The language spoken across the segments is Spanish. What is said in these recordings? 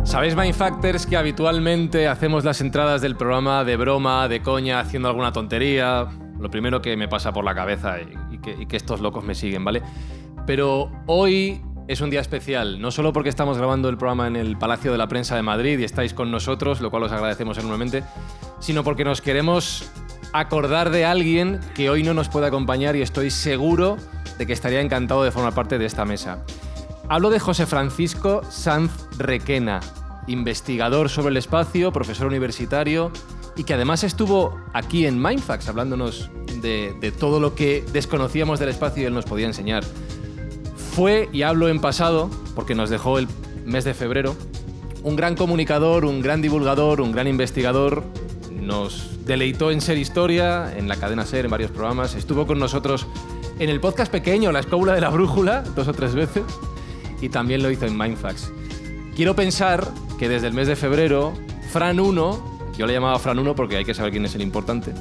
Sabéis, Mindfactors, que habitualmente hacemos las entradas del programa de broma, de coña, haciendo alguna tontería. Lo primero que me pasa por la cabeza y que estos locos me siguen, ¿vale? Pero hoy es un día especial, no solo porque estamos grabando el programa en el Palacio de la Prensa de Madrid y estáis con nosotros, lo cual os agradecemos enormemente, sino porque nos queremos acordar de alguien que hoy no nos puede acompañar y estoy seguro de que estaría encantado de formar parte de esta mesa. Hablo de José Francisco Sanz Requena, investigador sobre el espacio, profesor universitario y que además estuvo aquí en Mindfax hablándonos de todo lo que desconocíamos del espacio y él nos podía enseñar. Fue, y hablo en pasado, porque nos dejó el mes de febrero, un gran comunicador, un gran divulgador, un gran investigador. Nos deleitó en Ser Historia, en la cadena Ser, en varios programas. Estuvo con nosotros en el podcast pequeño, La Escóbula de la Brújula, 2 o 3 veces. Y también lo hizo en Mindfax. Quiero pensar que desde el mes de febrero, Fran 1, yo le llamaba Fran 1 porque hay que saber quién es el importante,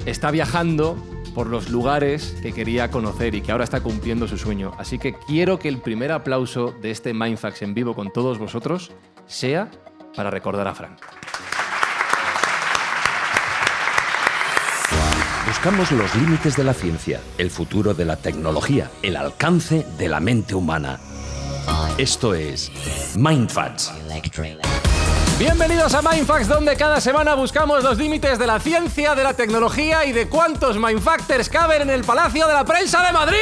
está viajando por los lugares que quería conocer y que ahora está cumpliendo su sueño. Así que quiero que el primer aplauso de este Mindfax en vivo con todos vosotros sea para recordar a Fran. Buscamos los límites de la ciencia, el futuro de la tecnología, el alcance de la mente humana. Esto es Mindfacts. Bienvenidos a Mindfacts, donde cada semana buscamos los límites de la ciencia, de la tecnología y de cuántos Mindfactors caben en el Palacio de la Prensa de Madrid.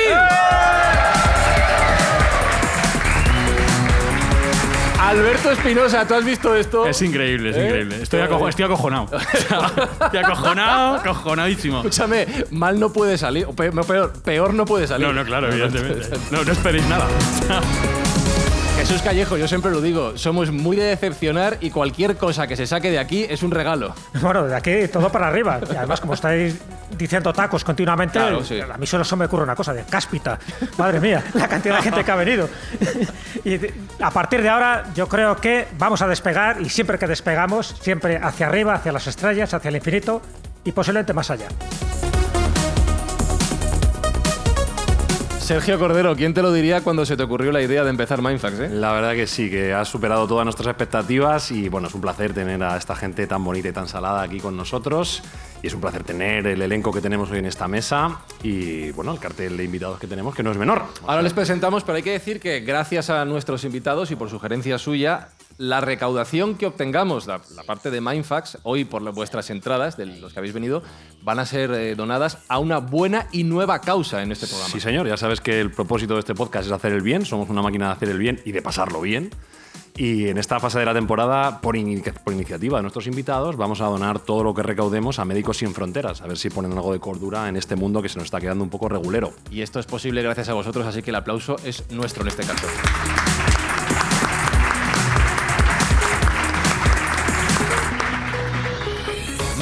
Alberto Espinosa, ¿tú has visto esto? Es increíble, es increíble. Estoy acojonado. Estoy acojonadísimo. Escúchame, mal no puede salir, o peor no puede salir. No, claro, evidentemente. No esperéis nada. Jesús Callejo, yo siempre lo digo, somos muy de decepcionar y cualquier cosa que se saque de aquí es un regalo. Bueno, de aquí todo para arriba. Y además, como estáis diciendo tacos continuamente, claro, sí. A mí solo se me ocurre una cosa, de cáspita. Madre mía, la cantidad de gente que ha venido. Y a partir de ahora yo creo que vamos a despegar y siempre que despegamos, siempre hacia arriba, hacia las estrellas, hacia el infinito y posiblemente más allá. Sergio Cordero, ¿quién te lo diría cuando se te ocurrió la idea de empezar Mindfacts, eh? La verdad que sí, que ha superado todas nuestras expectativas y bueno, es un placer tener a esta gente tan bonita y tan salada aquí con nosotros y es un placer tener el elenco que tenemos hoy en esta mesa y bueno, el cartel de invitados que tenemos, que no es menor. Ahora les presentamos, pero hay que decir que gracias a nuestros invitados y por sugerencia suya, la recaudación que obtengamos, la parte de Mindfacts, hoy por vuestras entradas, de los que habéis venido, van a ser donadas a una buena y nueva causa en este programa. Sí, señor, ya sabes que el propósito de este podcast es hacer el bien, somos una máquina de hacer el bien y de pasarlo bien. Y en esta fase de la temporada, por iniciativa de nuestros invitados, vamos a donar todo lo que recaudemos a Médicos Sin Fronteras, a ver si ponen algo de cordura en este mundo que se nos está quedando un poco regulero. Y esto es posible gracias a vosotros, así que el aplauso es nuestro en este caso.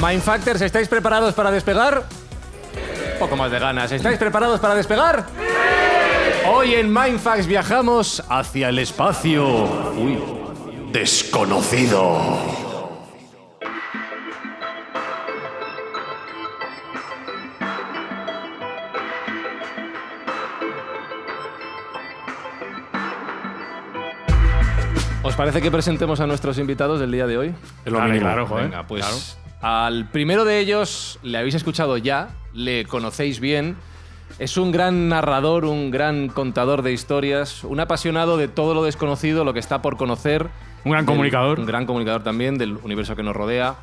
Mindfactors, ¿estáis preparados para despegar? Un poco más de ganas. ¿Estáis preparados para despegar? ¡Sí! Hoy en Mindfacts viajamos hacia el espacio desconocido. ¿Os parece que presentemos a nuestros invitados del día de hoy? Es lo mínimo. Claro, joder. Venga, pues Claro. al primero de ellos le habéis escuchado ya, le conocéis bien. Es un gran narrador, un gran contador de historias, un apasionado de todo lo desconocido, lo que está por conocer. Un gran comunicador. Un gran comunicador también del universo que nos rodea.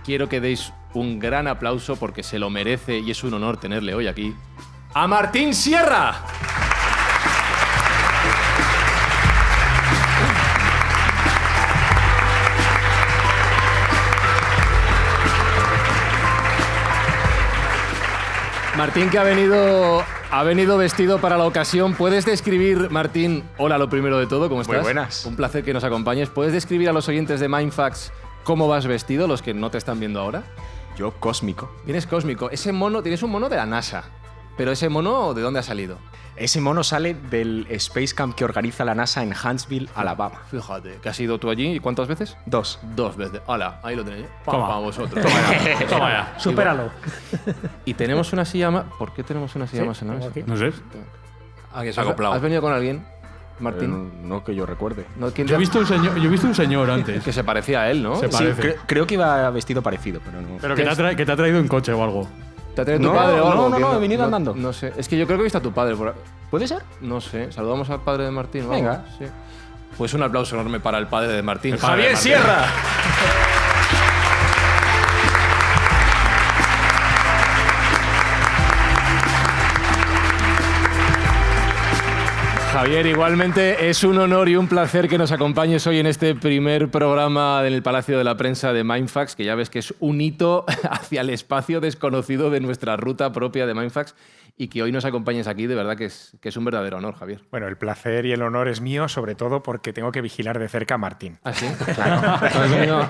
Quiero que deis un gran aplauso porque se lo merece y es un honor tenerle hoy aquí. ¡A Martín Sierra! Martín, que ha venido vestido para la ocasión. ¿Puedes describir, Martín, hola lo primero de todo, ¿cómo estás? Muy buenas. Un placer que nos acompañes. ¿Puedes describir a los oyentes de Mindfacts cómo vas vestido, los que no te están viendo ahora? Yo, cósmico. Vienes cósmico. Ese mono, tienes un mono de la NASA. Pero ese mono, ¿de dónde ha salido? Ese mono sale del Space Camp que organiza la NASA en Huntsville, Alabama. Fíjate, ¿que has ido tú allí y cuántas veces? 2. 2 veces. Hola, ahí lo tenéis. Toma. Para vosotros. Toma ya. Supéralo. Y tenemos una silla más. ¿Por qué tenemos una silla más en la mesa? aquí. No sé. Aquí se ha acoplado. ¿Has venido con alguien? Martín? No que yo recuerde. ¿No? ¿Quién Yo he te- visto un señor antes. Que se parecía a él, ¿no? Se Sí, parece. creo que iba vestido parecido, pero no. Pero que te ha traído en coche o algo. ¿Te ha traído tu No, padre o algo? no, Que he venido andando. No sé. Es que yo creo que he visto a tu padre por... ¿Puede ser? No sé. Saludamos al padre de Martín. ¿o Venga. algo? Sí. Pues un aplauso enorme para el padre de Martín. El padre de ¡Javier Martín. Sierra! Javier, igualmente es un honor y un placer que nos acompañes hoy en este primer programa en el Palacio de la Prensa de Mindfax, que ya ves que es un hito hacia el espacio desconocido de nuestra ruta propia de Mindfax, y que hoy nos acompañes aquí, de verdad que es un verdadero honor, Javier. Bueno, el placer y el honor es mío, sobre todo porque tengo que vigilar de cerca a Martín. ¿Ah, sí? Claro.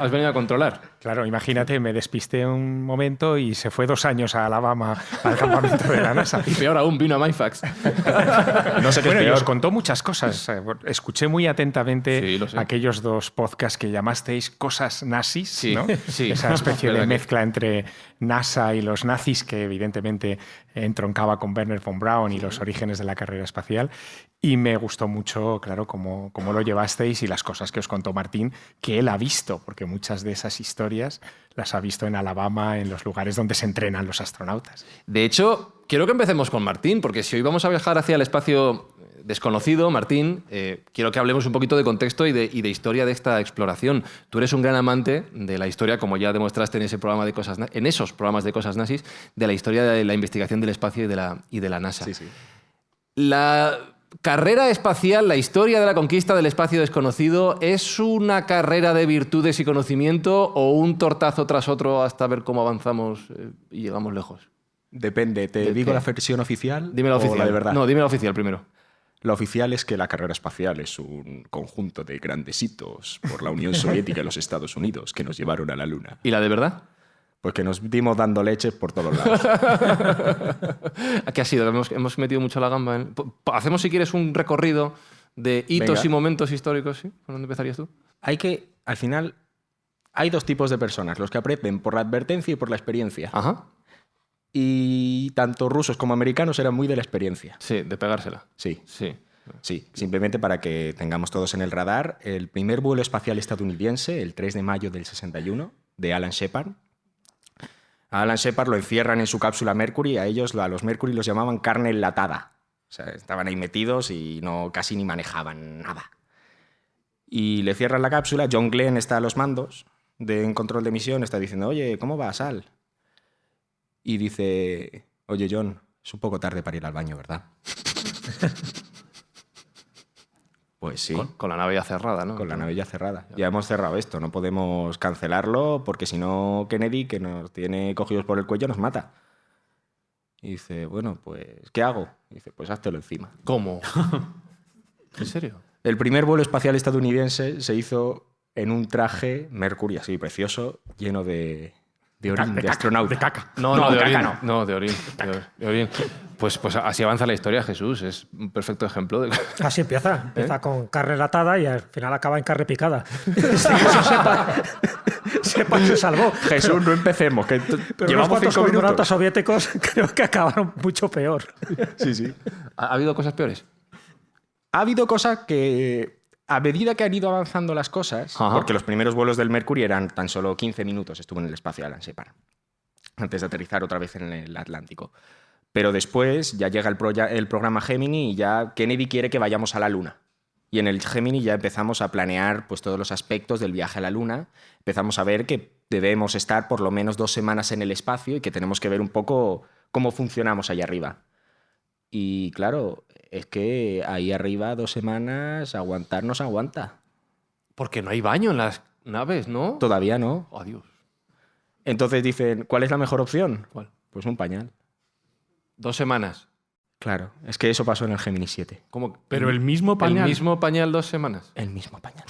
Has venido a controlar. Claro, imagínate, me despisté un momento y se fue 2 años a Alabama al campamento de la NASA. Y peor aún, vino a Mindfax. No sé qué Bueno, es y os peor. contó muchas cosas. Escuché muy atentamente Sí, lo sé. aquellos 2 podcasts que llamasteis Cosas Nazis, Sí, ¿no? sí. Esa especie Verdad de que- mezcla entre NASA y los nazis que evidentemente entroncaba con Werner von Braun y los orígenes de la carrera espacial. Y me gustó mucho, claro, cómo lo llevasteis y las cosas que os contó Martín, que él ha visto, porque muchas de esas historias las ha visto en Alabama, en los lugares donde se entrenan los astronautas. De hecho, quiero que empecemos con Martín, porque si hoy vamos a viajar hacia el espacio desconocido, Martín, quiero que hablemos un poquito de contexto y de historia de esta exploración. Tú eres un gran amante de la historia, como ya demostraste en ese programa de cosas, en esos programas de cosas nazis, de la historia de la investigación del espacio y de la NASA. Sí, sí. La carrera espacial, la historia de la conquista del espacio desconocido, ¿es una carrera de virtudes y conocimiento o un tortazo tras otro hasta ver cómo avanzamos y llegamos lejos? Depende. ¿Te ¿De digo qué? la versión oficial? Dime la o oficial. la de verdad. No, dime la oficial primero. La oficial es que la carrera espacial es un conjunto de grandes hitos por la Unión Soviética y los Estados Unidos que nos llevaron a la Luna. ¿Y la de verdad? Pues que nos dimos dando leches por todos lados. ¿Qué ha sido? Hemos metido mucho la gamba. Hacemos, si quieres, un recorrido de hitos Venga. y momentos históricos, ¿sí? ¿Por dónde empezarías tú? Al final, hay 2 tipos de personas, los que aprenden por la advertencia y por la experiencia. Ajá. Y tanto rusos como americanos eran muy de la experiencia. Sí, de pegársela. Sí, Sí. sí. Simplemente para que tengamos todos en el radar, el primer vuelo espacial estadounidense, el 3 de mayo del 61, de Alan Shepard. A Alan Shepard lo encierran en su cápsula Mercury, a los Mercury los llamaban carne enlatada. O sea, estaban ahí metidos y casi ni manejaban nada. Y le cierran la cápsula, John Glenn está a los mandos en control de misión, está diciendo, oye, ¿cómo va, Al? Y dice, oye, John, es un poco tarde para ir al baño, ¿verdad? Pues sí. Con la nave ya cerrada, ¿no? Con la nave ya cerrada. Ya hemos cerrado esto, no podemos cancelarlo porque si no Kennedy, que nos tiene cogidos por el cuello, nos mata. Y dice, bueno, pues, ¿qué hago? Y dice, pues háztelo encima. ¿Cómo? ¿En serio? El primer vuelo espacial estadounidense se hizo en un traje Mercury así precioso, lleno de orín, de astronauta. De caca. No, No, de caca orín. no. No, de orín. De orín. Pues así avanza la historia, Jesús. Es un perfecto ejemplo de... Así empieza. Empieza con carne latada y al final acaba en carne picada. Sí, eso sepa se salvó. Jesús, no empecemos, que Pero unos llevamos cuantos 5 cosmonautas minutos. soviéticos creo que acabaron mucho peor. Sí, sí. ¿Ha habido cosas peores? Ha habido cosas que, a medida que han ido avanzando las cosas, Ajá. porque los primeros vuelos del Mercury eran tan solo 15 minutos, estuvo en el espacio Alan Shepard, antes de aterrizar otra vez en el Atlántico. Pero después ya llega el programa Gemini y ya Kennedy quiere que vayamos a la Luna. Y en el Gemini ya empezamos a planear pues, todos los aspectos del viaje a la Luna. Empezamos a ver que debemos estar por lo menos 2 semanas en el espacio y que tenemos que ver un poco cómo funcionamos allá arriba. Y claro, es que ahí arriba 2 semanas aguantar nos aguanta. Porque no hay baño en las naves, ¿no? Todavía no. Oh, Dios. Entonces dicen, ¿cuál es la mejor opción? ¿Cuál? Pues un pañal. 2 semanas. Claro, es que eso pasó en el Gemini 7. ¿Cómo? Pero el mismo pañal. ¿El mismo pañal 2 semanas? El mismo pañal.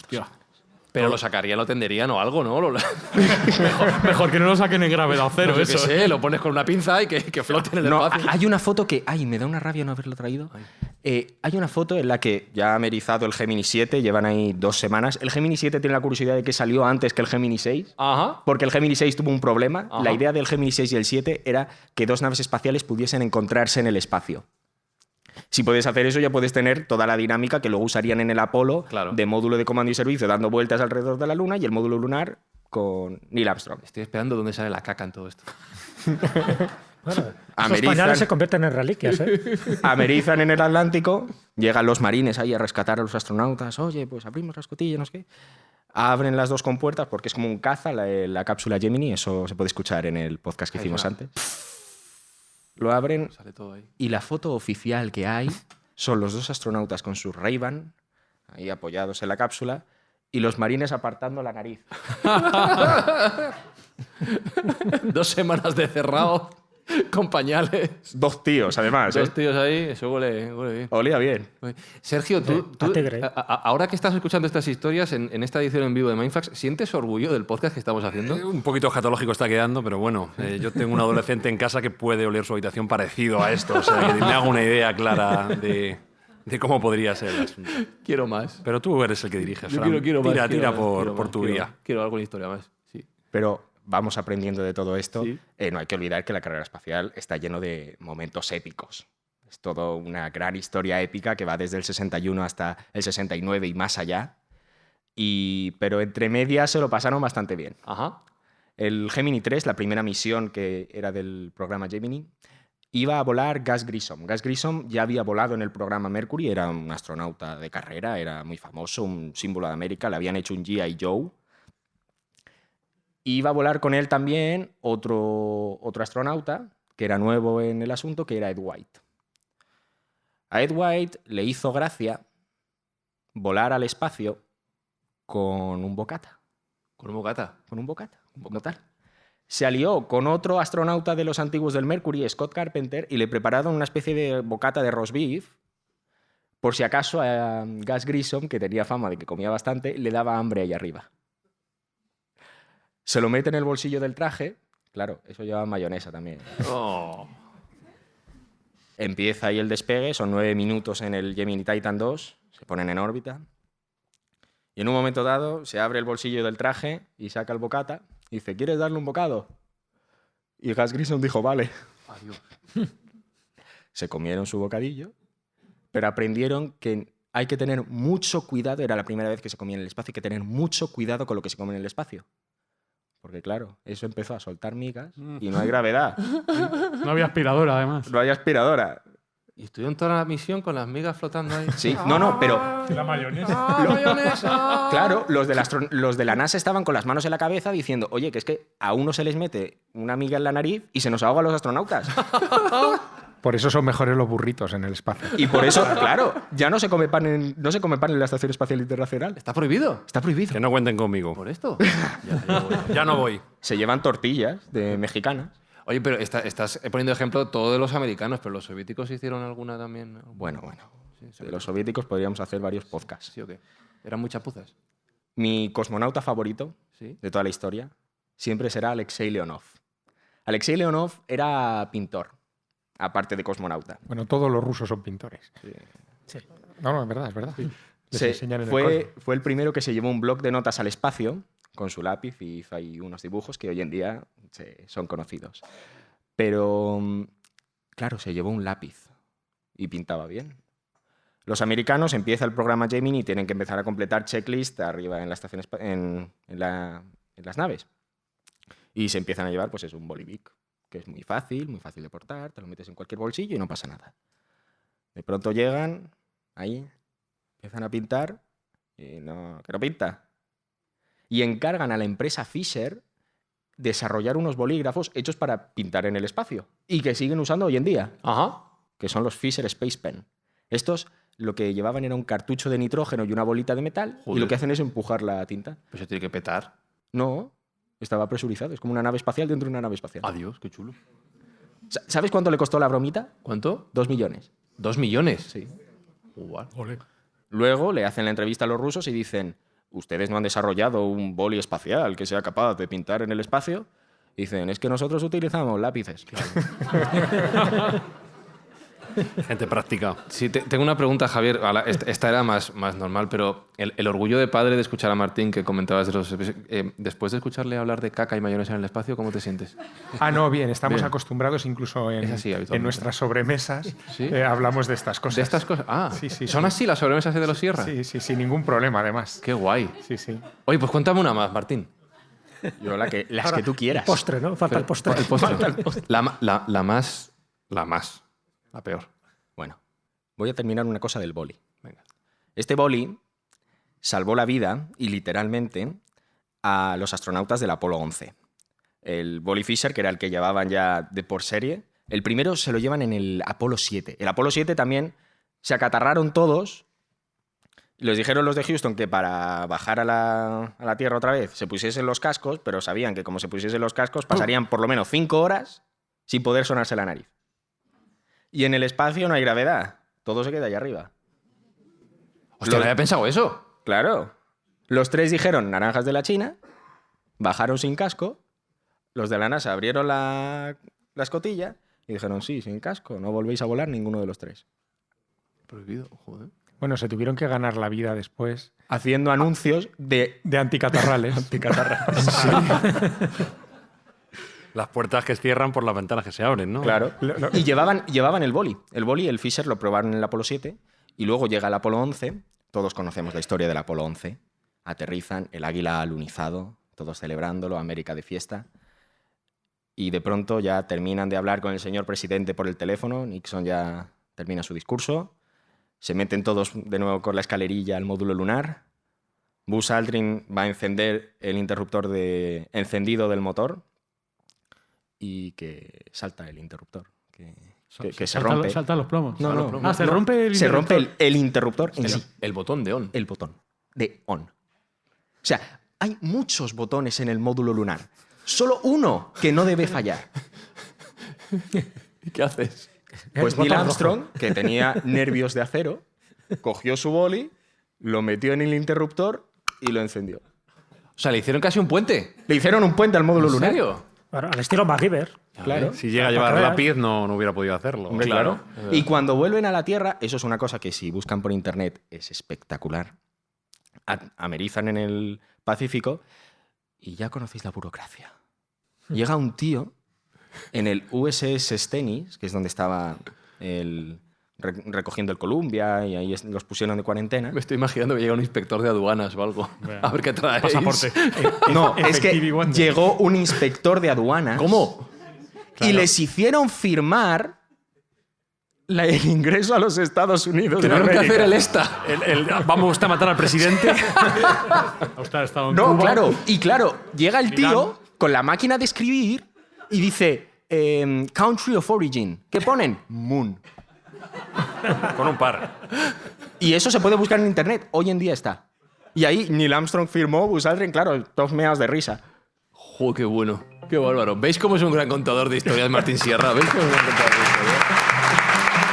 Pero lo sacarían, lo tenderían o algo, ¿no? Mejor que no lo saquen en gravedad cero, Yo qué eso. sé, lo pones con una pinza y que flote en el No, espacio. hay una foto que... Ay, me da una rabia no haberlo traído. Hay una foto en la que ya ha amerizado el Gemini 7, llevan ahí 2 semanas. El Gemini 7 tiene la curiosidad de que salió antes que el Gemini 6. Ajá. Porque el Gemini 6 tuvo un problema. Ajá. La idea del Gemini 6 y el 7 era que 2 naves espaciales pudiesen encontrarse en el espacio. Si puedes hacer eso, ya puedes tener toda la dinámica que luego usarían en el Apolo, Claro. de módulo de comando y servicio dando vueltas alrededor de la Luna y el módulo lunar con Neil Armstrong. Estoy esperando dónde sale la caca en todo esto. Bueno, esos Amerizan. pañales se convierten en reliquias, ¿eh? Amerizan en el Atlántico, llegan los marines ahí a rescatar a los astronautas. Oye, pues abrimos la escotilla, no sé qué. Abren las dos compuertas porque es como un caza la cápsula Gemini. Eso se puede escuchar en el podcast que Ahí hicimos suena. antes. Lo abren Sale todo ahí. y la foto oficial que hay son los dos astronautas con sus Ray-Ban ahí apoyados en la cápsula y los marines apartando la nariz. 2 semanas de cerrado con pañales. Dos tíos, además. Dos tíos ahí, eso huele bien. Olía bien. Sergio, tú a tigre. ahora que estás escuchando estas historias en esta edición en vivo de Mindfax, ¿sientes orgullo del podcast que estamos haciendo? Un poquito escatológico está quedando, pero bueno, yo tengo un adolescente en casa que puede oler su habitación parecido a esto. O sea, que me hago una idea clara de cómo podría ser el asunto. Quiero más. Pero tú eres el que diriges, Yo Fran. quiero más. Tira quiero más, por, quiero por más, tu quiero vía. más. Quiero alguna historia más. Sí. Pero vamos aprendiendo de todo esto. Sí. No hay que olvidar que la carrera espacial está lleno de momentos épicos. Es todo una gran historia épica que va desde el 61 hasta el 69 y más allá. Pero entre medias se lo pasaron bastante bien. Ajá. El Gemini 3, la primera misión que era del programa Gemini, iba a volar Gus Grissom. Gus Grissom ya había volado en el programa Mercury, era un astronauta de carrera, era muy famoso, un símbolo de América, le habían hecho un G.I. Joe. Iba a volar con él también otro astronauta, que era nuevo en el asunto, que era Ed White. A Ed White le hizo gracia volar al espacio con un bocata. Con un bocata. Con un bocata, como tal. Se alió con otro astronauta de los antiguos del Mercury, Scott Carpenter, y le prepararon una especie de bocata de roast beef, por si acaso a Gus Grissom, que tenía fama de que comía bastante, le daba hambre ahí arriba. Se lo mete en el bolsillo del traje. Claro, eso lleva mayonesa también. Oh. Empieza ahí el despegue, son 9 minutos en el Gemini Titan 2, se ponen en órbita. Y en un momento dado se abre el bolsillo del traje y saca el bocata y dice, ¿quieres darle un bocado? Y Gus Grissom dijo, vale. Adiós. Se comieron su bocadillo, pero aprendieron que hay que tener mucho cuidado, era la primera vez que se comía en el espacio, hay que tener mucho cuidado con lo que se come en el espacio. Porque claro, eso empezó a soltar migas y no hay gravedad, No había aspiradora, además. no hay aspiradora. Y estuvieron toda la misión con las migas flotando ahí. Sí, no, pero La mayonesa. ¡Ah, mayonesa! claro, los de la NASA estaban con las manos en la cabeza diciendo, oye, que es que a uno se les mete una miga en la nariz y se nos ahogan los astronautas. Por eso son mejores los burritos en el espacio. Y por eso, claro, ya no se come pan en la Estación Espacial Internacional. ¿Está prohibido? Está prohibido. Que no cuenten conmigo. ¿Por esto? Ya no voy. Se llevan tortillas de mexicanas. Oye, pero estás poniendo ejemplo todo de los americanos, pero los soviéticos hicieron alguna también. Bueno. Sí, De los soviéticos podríamos hacer varios podcasts. ¿Sí o qué? Eran muy chapuzas. Mi cosmonauta favorito Sí. de toda la historia siempre será Alexei Leonov. Alexei Leonov era pintor, aparte de cosmonauta. Bueno, todos los rusos son pintores. Sí. No, es verdad, es verdad. Les enseñan en el cole. Fue el primero que se llevó un bloc de notas al espacio con su lápiz y hizo ahí unos dibujos que hoy en día son conocidos. Pero, claro, se llevó un lápiz y pintaba bien. Los americanos empieza el programa Gemini y tienen que empezar a completar checklist arriba en la estación en las naves. Y se empiezan a llevar, pues es un bolivic, que es muy fácil de portar, te lo metes en cualquier bolsillo y no pasa nada. De pronto llegan ahí, empiezan a pintar y no, que no pinta. Y encargan a la empresa Fisher desarrollar unos bolígrafos hechos para pintar en el espacio y que siguen usando hoy en día, Ajá. que son los Fisher Space Pen. Estos lo que llevaban era un cartucho de nitrógeno y una bolita de metal y lo que hacen es empujar la tinta. Pues se tiene que petar. No, estaba presurizado, es como una nave espacial dentro de una nave espacial. Adiós, qué chulo. ¿Sabes cuánto le costó la bromita? ¿Cuánto? 2 millones. 2 millones. Sí. Guau. Luego le hacen la entrevista a los rusos y dicen, ustedes no han desarrollado un boli espacial que sea capaz de pintar en el espacio. Y dicen, es que nosotros utilizamos lápices. Gente práctica. Sí, tengo una pregunta, Javier. Esta era más normal, pero el orgullo de padre de escuchar a Martín, que comentabas de los... después de escucharle hablar de caca y mayonesa en el espacio, ¿cómo te sientes? No, bien, estamos Bien. acostumbrados incluso Es así, en habitualmente. nuestras sobremesas. ¿Sí? Hablamos de estas cosas. ¿De estas cosas? Ah, Sí, sí, ¿son sí. así las sobremesas de los Sierra? Sí, sí, sin ningún problema, además. Qué guay. Sí, sí. Oye, pues cuéntame una más, Martín. Yo las Ahora, que tú quieras. Postre, ¿no? Falta el postre. El postre. La más... La peor. Bueno, voy a terminar una cosa del boli. Venga. Este boli salvó la vida, y literalmente, a los astronautas del Apolo 11. El boli Fisher, que era el que llevaban ya de por serie, el primero se lo llevan en el Apolo 7. El Apolo 7 también se acatarraron todos. Les dijeron los de Houston que para bajar a la Tierra otra vez se pusiesen los cascos, pero sabían que como se pusiesen los cascos pasarían por lo menos 5 horas sin poder sonarse la nariz. Y en el espacio no hay gravedad. Todo se queda allá arriba. Hostia, no había pensado eso. Claro. Los 3 dijeron naranjas de la China, bajaron sin casco, los de la NASA abrieron la escotilla y dijeron, sí, sin casco, no volvéis a volar ninguno de los 3. Prohibido, joder. Bueno, se tuvieron que ganar la vida después Haciendo anuncios de... de anticatarrales. Las puertas que cierran por las ventanas que se abren, ¿no? Claro. Y llevaban el boli. El boli, el Fisher, lo probaron en el Apolo 7 y luego llega el Apolo 11. Todos conocemos la historia del Apolo 11. Aterrizan, el águila alunizado, todos celebrándolo, América de fiesta. Y de pronto ya terminan de hablar con el señor presidente por el teléfono. Nixon ya termina su discurso. Se meten todos de nuevo con la escalerilla al módulo lunar. Buzz Aldrin va a encender el interruptor de encendido del motor y que salta el interruptor. Que se rompe. Saltan los plomos. No, se rompe el Se interruptor. rompe el interruptor en sí. El botón de on. El botón de on. O sea, hay muchos botones en el módulo lunar. Solo uno que no debe fallar. ¿Y qué haces? Pues El Neil botón Armstrong, que tenía nervios de acero, cogió su boli, lo metió en el interruptor y lo encendió. O sea, le hicieron casi un puente. Le hicieron un puente al módulo ¿En lunar. serio? Bueno, al estilo MacGyver. Claro. Si llega a Para llevar que veas. lápiz, no hubiera podido hacerlo. Hombre, claro. Y cuando vuelven a la Tierra, eso es una cosa que si buscan por internet es espectacular. Amerizan en el Pacífico y ya conocéis la burocracia. Llega un tío en el USS Stennis, que es donde estaba recogiendo el Columbia, y ahí los pusieron de cuarentena. Me estoy imaginando que llega un inspector de aduanas o algo. A ver qué traes. Pasaporte. No, es que Effective Wonder. llegó un inspector de aduanas. ¿Cómo? Y les hicieron firmar el ingreso a los Estados Unidos. de Tuvieron que América. hacer el esta. Vamos usted a matar al presidente. Usted ha estado en No, Cuba. claro. Y claro, llega el tío Milán. con la máquina de escribir y dice, country of origin. ¿Qué ponen? Moon. Con un par. Y eso se puede buscar en internet. Hoy en día está. Y ahí Neil Armstrong firmó, Buzz Aldrin, claro, todos meados de risa. ¡Jo, qué bueno! ¡Qué bárbaro! ¿Veis cómo es un gran contador de historias Martín Sierra? ¿Veis cómo es un gran contador de historias?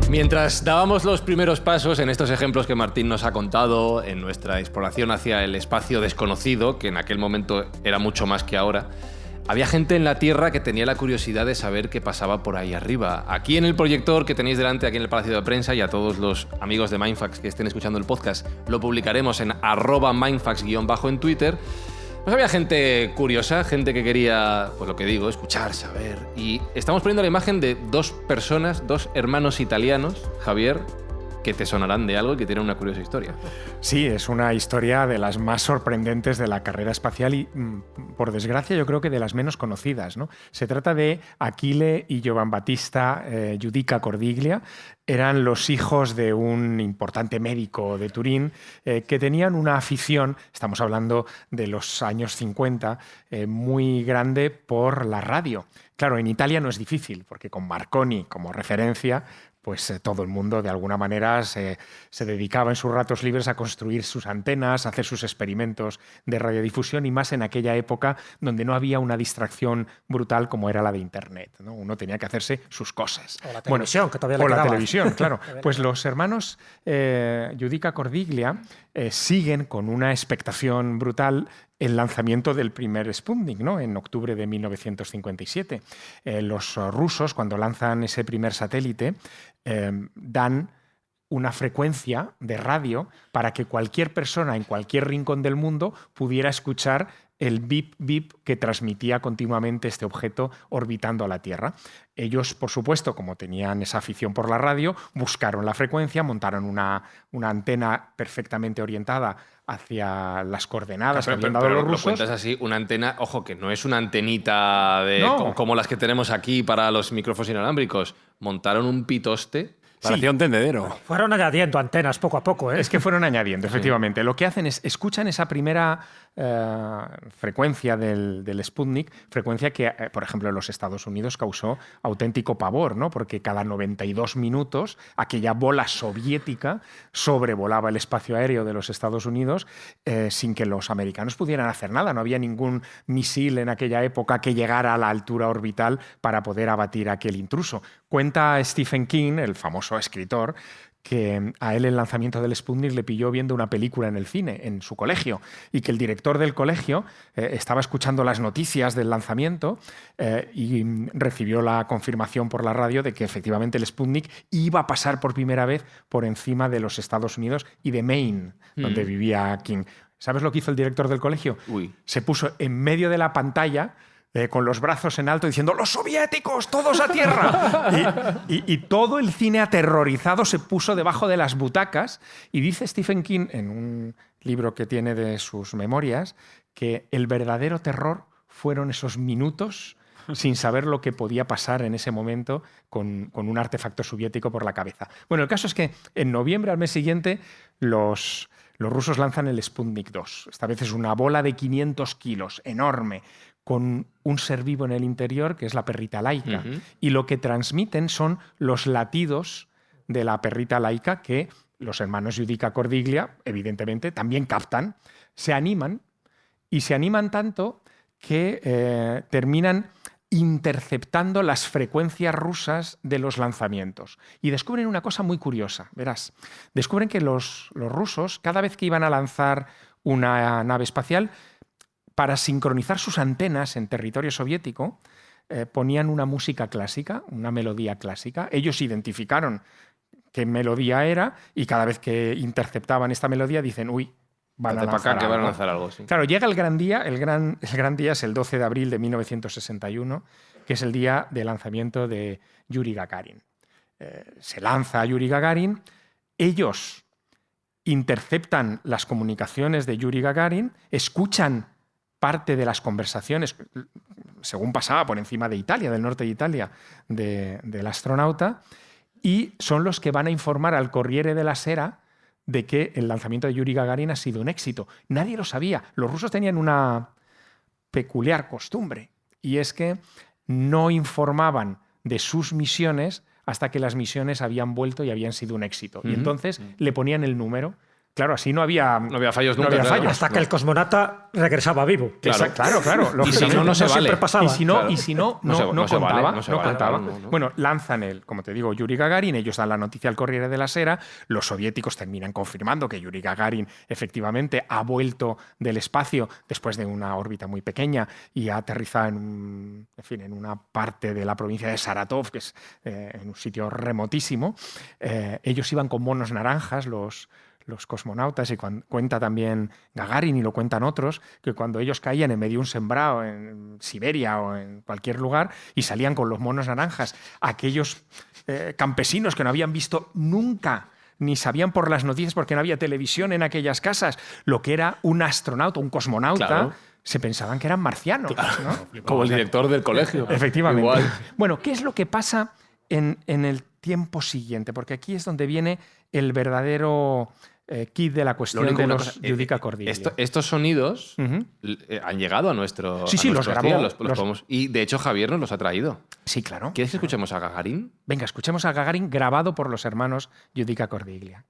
Mientras dábamos los primeros pasos en estos ejemplos que Martín nos ha contado, en nuestra exploración hacia el espacio desconocido, que en aquel momento era mucho más que ahora, había gente en la Tierra que tenía la curiosidad de saber qué pasaba por ahí arriba. Aquí en el proyector que tenéis delante, aquí en el Palacio de Prensa, y a todos los amigos de Mindfax que estén escuchando el podcast, lo publicaremos en @mindfax- en Twitter. Pues había gente curiosa, gente que quería, pues lo que digo, escuchar, saber. Y estamos poniendo la imagen de dos personas, dos hermanos italianos, Javier, que te sonarán de algo y que tienen una curiosa historia. Sí, es una historia de las más sorprendentes de la carrera espacial y, por desgracia, yo creo que de las menos conocidas, ¿no? Se trata de Achille y Giovan Battista Giudica Cordiglia. Eran los hijos de un importante médico de Turín que tenían una afición, estamos hablando de los años 50, muy grande por la radio. Claro, en Italia no es difícil, porque con Marconi como referencia, pues todo el mundo de alguna manera se dedicaba en sus ratos libres a construir sus antenas, a hacer sus experimentos de radiodifusión, y más en aquella época donde no había una distracción brutal como era la de Internet, ¿no? Uno tenía que hacerse sus cosas. O la televisión, que todavía le o la quedaba. televisión, claro. Pues los hermanos Giudica Cordiglia siguen con una expectación brutal el lanzamiento del primer Sputnik, ¿no? En octubre de 1957. Los rusos, cuando lanzan ese primer satélite, dan una frecuencia de radio para que cualquier persona en cualquier rincón del mundo pudiera escuchar el bip bip que transmitía continuamente este objeto orbitando a la Tierra. Ellos, por supuesto, como tenían esa afición por la radio, buscaron la frecuencia, montaron una antena perfectamente orientada hacia las coordenadas que habían dado los rusos. Lo cuentas así, una antena, ojo, que no es una antenita como las que tenemos aquí para los micrófonos inalámbricos. Montaron un pitoste. Parecía un tendedero. Fueron añadiendo antenas poco a poco, ¿eh? Es que fueron añadiendo, efectivamente. Lo que hacen es, escuchan esa primera frecuencia del Sputnik, frecuencia que, por ejemplo, en los Estados Unidos causó auténtico pavor, ¿no? Porque cada 92 minutos aquella bola soviética sobrevolaba el espacio aéreo de los Estados Unidos sin que los americanos pudieran hacer nada. No había ningún misil en aquella época que llegara a la altura orbital para poder abatir a aquel intruso. Cuenta Stephen King, el famoso escritor, que a él el lanzamiento del Sputnik le pilló viendo una película en el cine, en su colegio, y que el director del colegio estaba escuchando las noticias del lanzamiento y recibió la confirmación por la radio de que efectivamente el Sputnik iba a pasar por primera vez por encima de los Estados Unidos y de Maine, donde vivía King. ¿Sabes lo que hizo el director del colegio? Se puso en medio de la pantalla con los brazos en alto diciendo ¡los soviéticos, todos a tierra! y todo el cine aterrorizado se puso debajo de las butacas, y dice Stephen King en un libro que tiene de sus memorias que el verdadero terror fueron esos minutos sin saber lo que podía pasar en ese momento con un artefacto soviético por la cabeza. Bueno, el caso es que en noviembre, al mes siguiente, los rusos lanzan el Sputnik 2. Esta vez es una bola de 500 kilos, enorme, con un ser vivo en el interior, que es la perrita laica. Y lo que transmiten son los latidos de la perrita laica que los hermanos Giudica Cordiglia, evidentemente, también captan, se animan, y se animan tanto que terminan interceptando las frecuencias rusas de los lanzamientos. Y descubren una cosa muy curiosa, verás. Descubren que los rusos, cada vez que iban a lanzar una nave espacial, para sincronizar sus antenas en territorio soviético, ponían una música clásica, una melodía clásica. Ellos identificaron qué melodía era y cada vez que interceptaban esta melodía dicen, uy, van a lanzar algo. Sí. Claro, llega el gran día. El gran día es el 12 de abril de 1961, que es el día de lanzamiento de Yuri Gagarin. Se lanza Yuri Gagarin. Ellos interceptan las comunicaciones de Yuri Gagarin, escuchan parte de las conversaciones, según pasaba por encima de Italia, del norte de Italia, del astronauta, y son los que van a informar al Corriere della Sera de que el lanzamiento de Yuri Gagarin ha sido un éxito. Nadie lo sabía. Los rusos tenían una peculiar costumbre, y es que no informaban de sus misiones hasta que las misiones habían vuelto y habían sido un éxito. Y entonces le ponían el número. Claro, así no había fallos nunca. Hasta que el cosmonauta regresaba vivo. Claro. Y si no se vale. Siempre pasaba. Y si no contaba. Bueno, lanzan como te digo, Yuri Gagarin. Ellos dan la noticia al Corriere della Sera. Los soviéticos terminan confirmando que Yuri Gagarin efectivamente ha vuelto del espacio después de una órbita muy pequeña y ha aterrizado en una parte de la provincia de Saratov, que es en un sitio remotísimo. Ellos iban con monos naranjas, los cosmonautas, y cuenta también Gagarin, y lo cuentan otros, que cuando ellos caían en medio de un sembrado en Siberia o en cualquier lugar y salían con los monos naranjas, aquellos campesinos que no habían visto nunca ni sabían por las noticias, porque no había televisión en aquellas casas, lo que era un astronauta, un cosmonauta, se pensaban que eran marcianos. ¿No? Como el director del colegio. Efectivamente. Igual. Bueno, ¿qué es lo que pasa en el tiempo siguiente? Porque aquí es donde viene el verdadero kit de la Lo cuestión único, de una los cosa, Judica Cordiglia. estos sonidos Ujú. han llegado a nuestro. Sí, a sí, los nuestros grabó, días, podemos- y de hecho, Javier nos los ha traído. Sí, claro. ¿Quieres que escuchemos a Gagarin? Venga, escuchemos a Gagarin grabado por los hermanos Judica Cordiglia.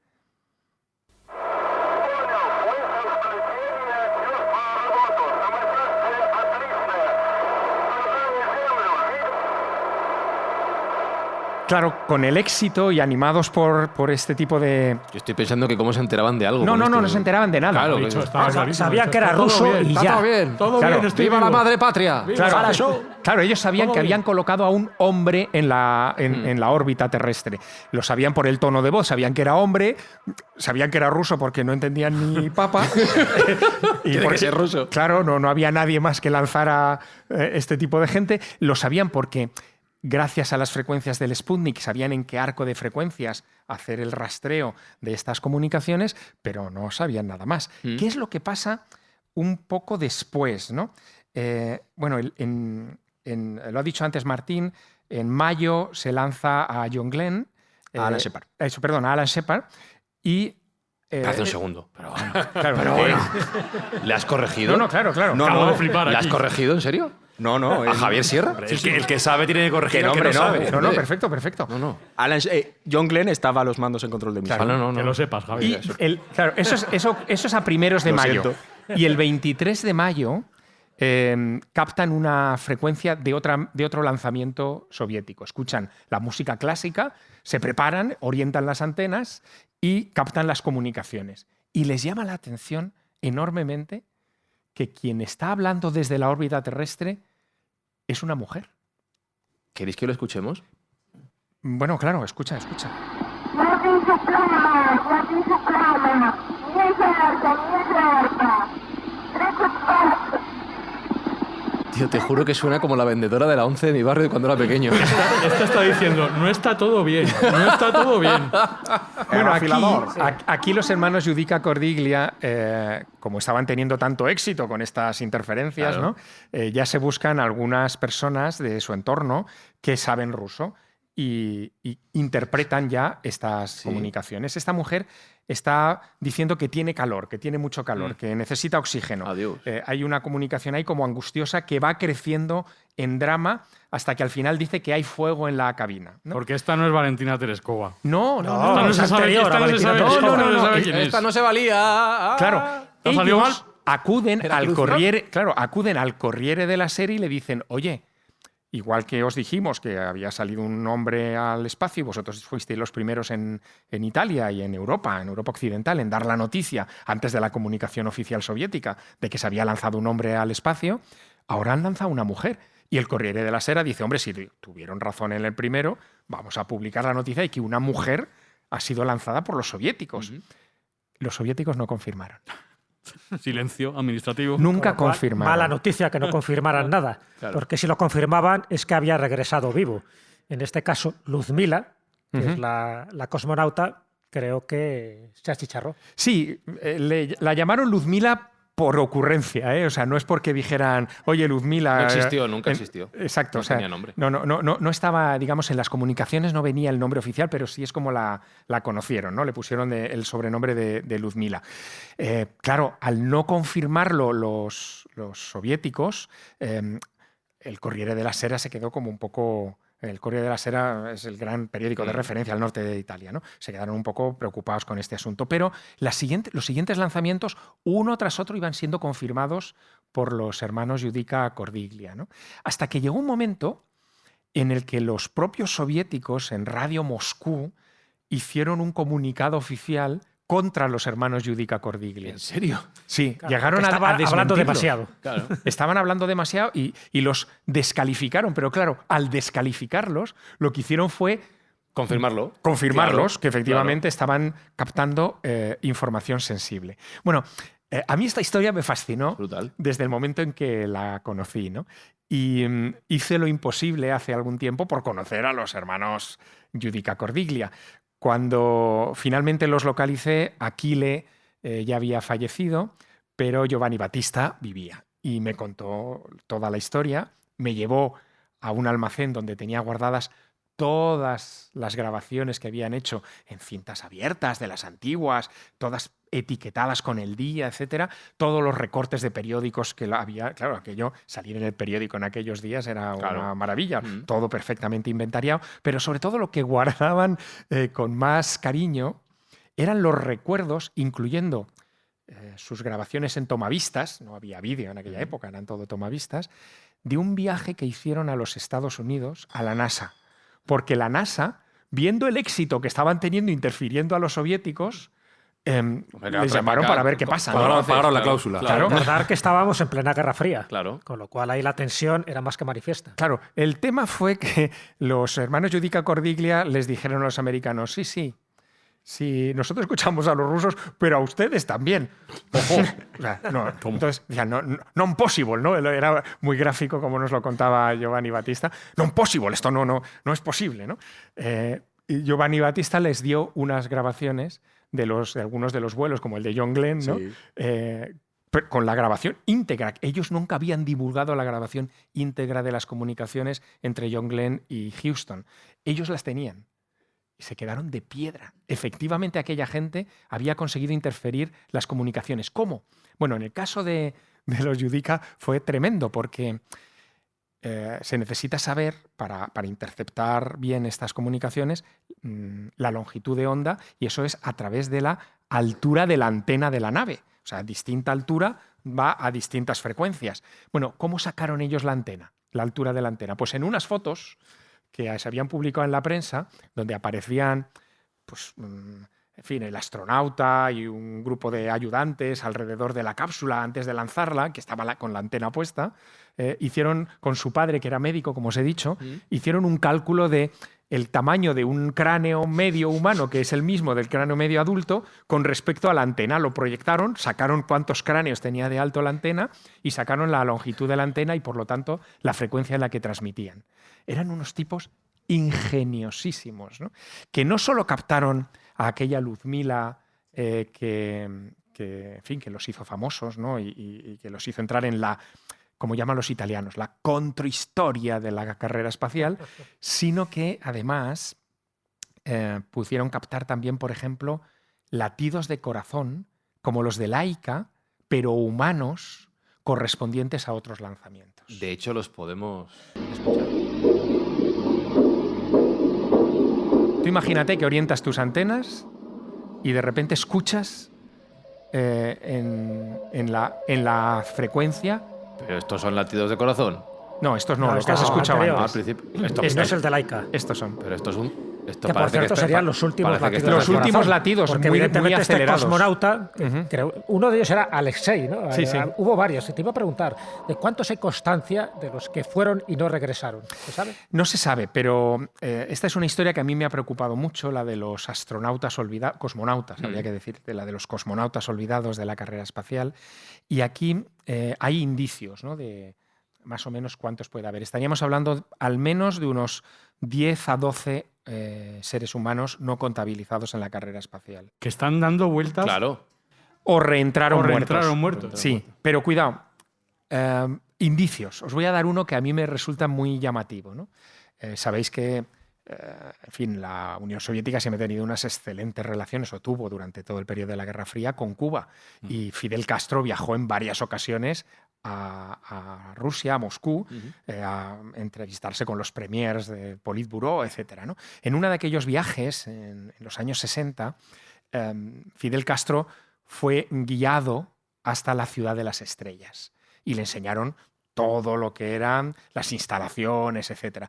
Claro, con el éxito y animados por este tipo de... Yo estoy pensando que cómo se enteraban de algo. No, con no, esto. no se enteraban de nada. Claro, De hecho, que- estaba clarísimo, sabían de que hecho, era todo ruso bien, y está ya. todo bien, todo Claro, bien, estoy ¡Viva la vivo. madre patria! Claro, ellos sabían Todo que bien. habían colocado a un hombre en la órbita terrestre. Lo sabían por el tono de voz, sabían que era hombre, sabían que era ruso porque no entendían ni papa. Tiene porque, que ser ruso. Claro, no había nadie más que lanzara este tipo de gente. Lo sabían porque, gracias a las frecuencias del Sputnik, sabían en qué arco de frecuencias hacer el rastreo de estas comunicaciones, pero no sabían nada más. ¿Qué es lo que pasa un poco después, ¿no? Bueno, lo ha dicho antes Martín, en mayo se lanza a John Glenn. A Alan Shepard. A Alan Shepard. Y... Espérate un segundo. Pero, Claro, ¿le has corregido? no, claro. Acabo de flipar ¿Le has aquí. corregido, en serio? No. ¿A Javier Sierra? El que sabe tiene que corregir Que al que nombre, no no. sabe. No, perfecto. No. John Glenn estaba a los mandos en control de misión. No. Que lo sepas, Y Javier. claro, eso es a primeros de Lo mayo. siento. Y el 23 de mayo captan una frecuencia de otro lanzamiento soviético. Escuchan la música clásica, se preparan, orientan las antenas y captan las comunicaciones. Y les llama la atención enormemente que quien está hablando desde la órbita terrestre es una mujer. ¿Queréis que lo escuchemos? Bueno, claro, escucha. Tío, te juro que suena como la vendedora de la 11 de mi barrio cuando era pequeño. Esta está diciendo, no está todo bien, no está todo bien. Bueno, afilador. aquí los hermanos Judica Cordiglia, como estaban teniendo tanto éxito con estas interferencias, Claro. ¿no? Ya se buscan algunas personas de su entorno que saben ruso y interpretan ya estas comunicaciones. Esta mujer está diciendo que tiene calor, que tiene mucho calor, que necesita oxígeno. Adiós. Hay una comunicación ahí como angustiosa que va creciendo en drama hasta que al final dice que hay fuego en la cabina, ¿no? Porque esta no es Valentina Tereskova. No, No, Esta no se sabe, anterior a esta no se Valentina sabe, Tereskova. esta no se sabe es- quién es. Esta no se valía. Claro, ¿Te ha salido ellos acuden ¿Era al Cruz, no? acuden al Corriere de la Sera y le dicen, oye, igual que os dijimos que había salido un hombre al espacio y vosotros fuisteis los primeros en Italia y en Europa Occidental, en dar la noticia antes de la comunicación oficial soviética de que se había lanzado un hombre al espacio, ahora han lanzado una mujer. Y el Corriere de la Sera dice, hombre, si tuvieron razón en el primero, vamos a publicar la noticia de que una mujer ha sido lanzada por los soviéticos. Los soviéticos no confirmaron. Silencio administrativo. Nunca Con lo cual, confirmaron. Mala noticia que no confirmaran nada, porque si lo confirmaban es que había regresado vivo. En este caso, Luzmila, que es la cosmonauta, creo que se achicharró. Sí, la llamaron Luzmila por ocurrencia, ¿eh? O sea, no es porque dijeran, oye, Luzmila... No existió, nunca existió. Exacto, No o sea, tenía nombre. no estaba, digamos, en las comunicaciones no venía el nombre oficial, pero sí es como la conocieron, ¿no? Le pusieron el sobrenombre de Luzmila. Claro, al no confirmarlo los soviéticos, el Corriere de la Sera se quedó como un poco... El Corriere de la Sera es el gran periódico de referencia al norte de Italia, ¿no? Se quedaron un poco preocupados con este asunto. Pero los siguientes lanzamientos, uno tras otro, iban siendo confirmados por los hermanos Judica Cordiglia, ¿no? Hasta que llegó un momento en el que los propios soviéticos en Radio Moscú hicieron un comunicado oficial contra los hermanos Judica Cordiglia. ¿En serio? Sí, llegaron a Estaban hablando desmentirlo. demasiado. Claro. Estaban hablando demasiado y los descalificaron, pero claro, al descalificarlos, lo que hicieron fue Confirmarlo. confirmarlos Claro, que efectivamente estaban captando información sensible. Bueno, a mí esta historia me fascinó Brutal. desde el momento en que la conocí, ¿no? Y hice lo imposible hace algún tiempo por conocer a los hermanos Judica Cordiglia. Cuando finalmente los localicé, Achille ya había fallecido, pero Giovanni Battista vivía. Y me contó toda la historia, me llevó a un almacén donde tenía guardadas todas las grabaciones que habían hecho en cintas abiertas de las antiguas, todas etiquetadas con el día, etcétera, todos los recortes de periódicos que había. Claro, aquello, salir en el periódico en aquellos días era una maravilla, todo perfectamente inventariado, pero sobre todo lo que guardaban con más cariño eran los recuerdos, incluyendo sus grabaciones en tomavistas, no había vídeo en aquella época, eran todo tomavistas, de un viaje que hicieron a los Estados Unidos, a la NASA. Porque la NASA, viendo el éxito que estaban teniendo interfiriendo a los soviéticos, les llamaron para ver qué pasa. Pagaron la cláusula. Claro. Recordar que estábamos en plena Guerra Fría. Claro. Con lo cual ahí la tensión era más que manifiesta. Claro, el tema fue que los hermanos Judica Cordiglia les dijeron a los americanos, sí, nosotros escuchamos a los rusos, pero a ustedes también. Ojo. O sea, no, entonces, non possible, ¿no? Era muy gráfico como nos lo contaba Giovanni Battista. Non possible, esto no es posible, ¿no? Y Giovanni Battista les dio unas grabaciones de algunos de los vuelos, como el de John Glenn, ¿no? Sí. Con la grabación íntegra. Ellos nunca habían divulgado la grabación íntegra de las comunicaciones entre John Glenn y Houston. Ellos las tenían. Y se quedaron de piedra. Efectivamente, aquella gente había conseguido interferir las comunicaciones. ¿Cómo? Bueno, en el caso de los Judica fue tremendo porque se necesita saber, para interceptar bien estas comunicaciones, la longitud de onda, y eso es a través de la altura de la antena de la nave. O sea, a distinta altura va a distintas frecuencias. Bueno, ¿cómo sacaron ellos la antena? La altura de la antena. Pues en unas fotos que se habían publicado en la prensa, donde aparecían, pues, en fin, el astronauta y un grupo de ayudantes alrededor de la cápsula antes de lanzarla, que estaba con la antena puesta, hicieron, con su padre, que era médico, como os he dicho, hicieron un cálculo de el tamaño de un cráneo medio humano, que es el mismo del cráneo medio adulto, con respecto a la antena. Lo proyectaron, sacaron cuántos cráneos tenía de alto la antena y sacaron la longitud de la antena y, por lo tanto, la frecuencia en la que transmitían. Eran unos tipos ingeniosísimos, ¿no? Que no solo captaron a aquella Luzmila que, en fin, que los hizo famosos, ¿no? y que los hizo entrar en la, como llaman los italianos, la contrahistoria de la carrera espacial, sino que además pudieron captar también, por ejemplo, latidos de corazón como los de Laika, pero humanos, correspondientes a otros lanzamientos. De hecho, los podemos escuchar. Tú imagínate que orientas tus antenas y de repente escuchas en la frecuencia. Pero estos son latidos de corazón. No, estos no, No, los que has estos son escuchado anteriores. antes. Al principio. Esto, No es el de Laika. Estos son. Pero esto es un. Esto Que por parece cierto esté- serían los últimos parece que latidos esté- Los últimos corazón, latidos, porque muy evidentemente este acelerados. cosmonauta, creo, uno de ellos era Alexei, ¿no? Sí, sí. Hubo varios. Te iba a preguntar, ¿de cuántos hay constancia de los que fueron y no regresaron? ¿Se sabe? No se sabe, pero esta es una historia que a mí me ha preocupado mucho, la de los astronautas olvidados, cosmonautas, habría que decir, la de los cosmonautas olvidados de la carrera espacial. Y aquí hay indicios, ¿no? De más o menos cuántos puede haber. Estaríamos hablando al menos de unos 10 a 12 seres humanos no contabilizados en la carrera espacial. Que están dando vueltas. Claro. O reentraron, muertos. Sí, pero cuidado. Indicios. Os voy a dar uno que a mí me resulta muy llamativo, ¿no? Sabéis que, en fin, la Unión Soviética siempre ha tenido unas excelentes relaciones, o tuvo durante todo el periodo de la Guerra Fría, con Cuba. Y Fidel Castro viajó en varias ocasiones a Rusia, a Moscú, a entrevistarse con los premiers del Politburó, etc., ¿no? En uno de aquellos viajes, en los años 60, Fidel Castro fue guiado hasta la Ciudad de las Estrellas y le enseñaron todo lo que eran las instalaciones, etc.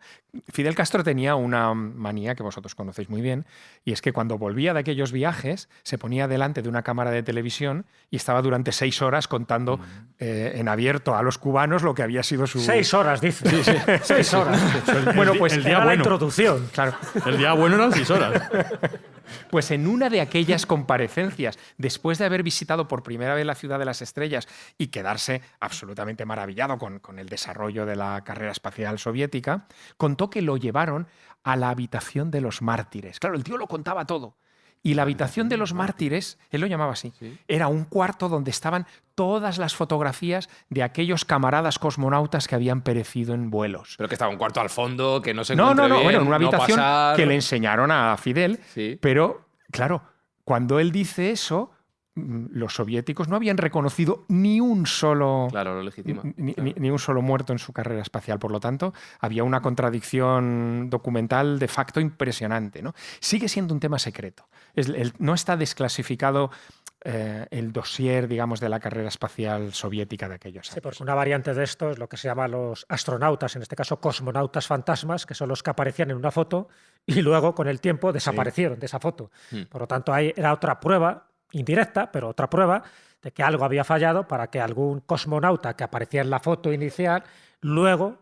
Fidel Castro tenía una manía que vosotros conocéis muy bien, y es que cuando volvía de aquellos viajes se ponía delante de una cámara de televisión y estaba durante 6 horas contando en abierto a los cubanos lo que había sido su... 6 horas, dice. Sí, 6 horas. Bueno, pues el día Era la bueno. introducción. claro. El día bueno eran 6 horas. Pues en una de aquellas comparecencias, después de haber visitado por primera vez la Ciudad de las Estrellas y quedarse absolutamente maravillado con el desarrollo de la carrera espacial soviética, contó que lo llevaron a la habitación de los mártires. Claro, el tío lo contaba todo. Y la habitación de los mártires, él lo llamaba así, era un cuarto donde estaban todas las fotografías de aquellos camaradas cosmonautas que habían perecido en vuelos. Pero que estaba un cuarto al fondo, que no se No, encuentre bien, bueno, en una no habitación pasar. que le enseñaron a Fidel, Sí. pero, claro, cuando él dice eso, los soviéticos no habían reconocido ni un solo... Claro, lo legitima. Ni un solo muerto en su carrera espacial. Por lo tanto, había una contradicción documental de facto impresionante, ¿no? Sigue siendo un tema secreto. No está desclasificado el dossier, digamos, de la carrera espacial soviética de aquellos años. Sí, porque una variante de esto es lo que se llama los astronautas, en este caso cosmonautas fantasmas, que son los que aparecían en una foto y luego, con el tiempo, desaparecieron de esa foto. Por lo tanto, ahí era otra prueba indirecta, pero otra prueba de que algo había fallado para que algún cosmonauta que aparecía en la foto inicial, luego,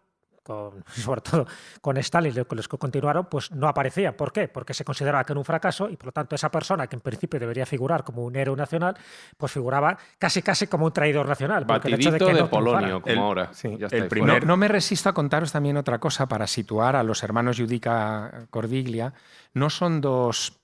sobre todo con Stalin y los que continuaron, pues no aparecía. ¿Por qué? Porque se consideraba que era un fracaso y, por lo tanto, esa persona que en principio debería figurar como un héroe nacional, pues figuraba casi como un traidor nacional. Porque el hecho Batidito de, que de no Polonio, triunfara- como ahora. Sí. Ya está El ahí primer- fuera. No me resisto a contaros también otra cosa para situar a los hermanos Giudica Cordiglia. No son dos...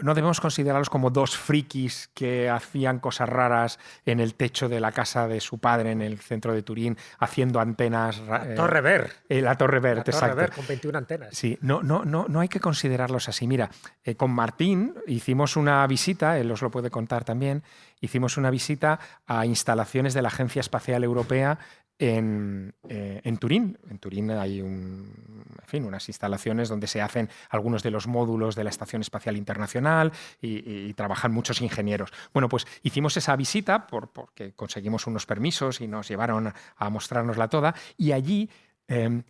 No debemos considerarlos como dos frikis que hacían cosas raras en el techo de la casa de su padre en el centro de Turín, haciendo antenas. Torre Ver. La Torre Ver, La Torre exacto. Ver con 21 antenas. Sí, no hay que considerarlos así. Mira, con Martín hicimos una visita, él os lo puede contar también, hicimos una visita a instalaciones de la Agencia Espacial Europea en Turín. En Turín hay unas instalaciones donde se hacen algunos de los módulos de la Estación Espacial Internacional y trabajan muchos ingenieros. Bueno, pues hicimos esa visita porque conseguimos unos permisos y nos llevaron a mostrárnosla toda, y allí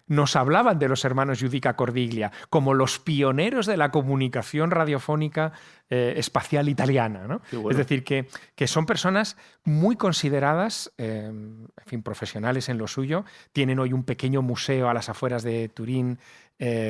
nos hablaban de los hermanos Giudica Cordiglia como los pioneros de la comunicación radiofónica espacial italiana, ¿no? Bueno. Es decir, que son personas muy consideradas, profesionales en lo suyo. Tienen hoy un pequeño museo a las afueras de Turín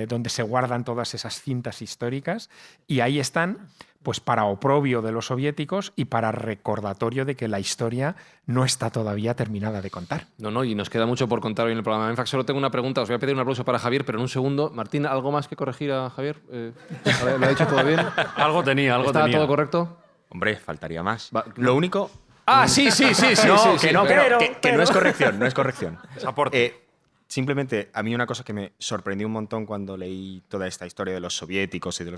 donde se guardan todas esas cintas históricas, y ahí están pues para oprobio de los soviéticos y para recordatorio de que la historia no está todavía terminada de contar. No, y nos queda mucho por contar hoy en el programa. En fact, solo tengo una pregunta. Os voy a pedir un aplauso para Javier, pero en un segundo. Martín, ¿algo más que corregir a Javier? ¿Lo ha dicho todo bien? Algo tenía. ¿Está todo correcto? Hombre, faltaría más. Va- Lo único... Ah, sí. No, sí, que no, pero- que no es corrección, no es corrección. Es aporte. Simplemente, a mí una cosa que me sorprendió un montón cuando leí toda esta historia de los soviéticos y de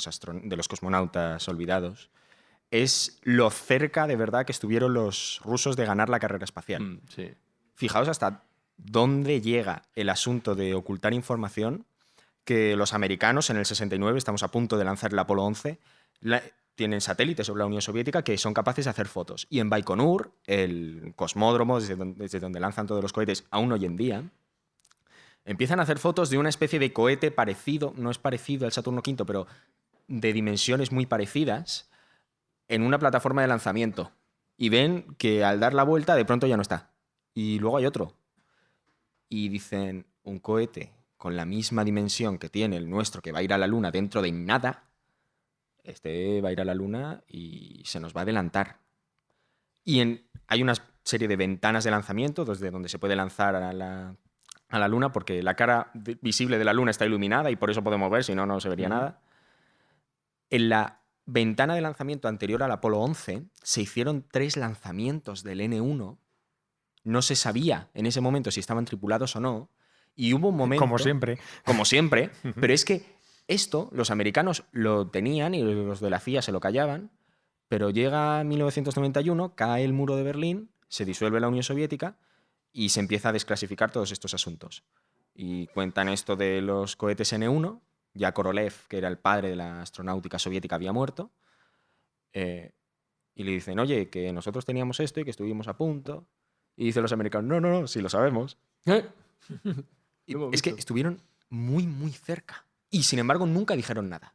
los cosmonautas olvidados es lo cerca de verdad que estuvieron los rusos de ganar la carrera espacial. Sí. Fijaos hasta dónde llega el asunto de ocultar información, que los americanos en el 69, estamos a punto de lanzar el Apolo 11, tienen satélites sobre la Unión Soviética que son capaces de hacer fotos. Y en Baikonur, el cosmódromo desde donde lanzan todos los cohetes aún hoy en día, empiezan a hacer fotos de una especie de cohete parecido, no es parecido al Saturno V, pero de dimensiones muy parecidas, en una plataforma de lanzamiento. Y ven que al dar la vuelta de pronto ya no está. Y luego hay otro. Y dicen, un cohete con la misma dimensión que tiene el nuestro, que va a ir a la Luna dentro de nada, este va a ir a la Luna y se nos va a adelantar. Y hay una serie de ventanas de lanzamiento desde donde se puede lanzar a la Luna, porque la cara visible de la Luna está iluminada y por eso podemos ver, si no, no se vería nada. En la ventana de lanzamiento anterior al Apolo 11 se hicieron 3 lanzamientos del N1. No se sabía en ese momento si estaban tripulados o no. Y hubo un momento... Como siempre. Como siempre. Pero es que esto los americanos lo tenían y los de la CIA se lo callaban. Pero llega 1991, cae el muro de Berlín, se disuelve la Unión Soviética y se empieza a desclasificar todos estos asuntos. Y cuentan esto de los cohetes N1. Ya Korolev, que era el padre de la astronáutica soviética, había muerto. Y le dicen, oye, que nosotros teníamos esto y que estuvimos a punto. Y dicen los americanos, no, sí lo sabemos. Y es que estuvieron muy, muy cerca. Y sin embargo nunca dijeron nada.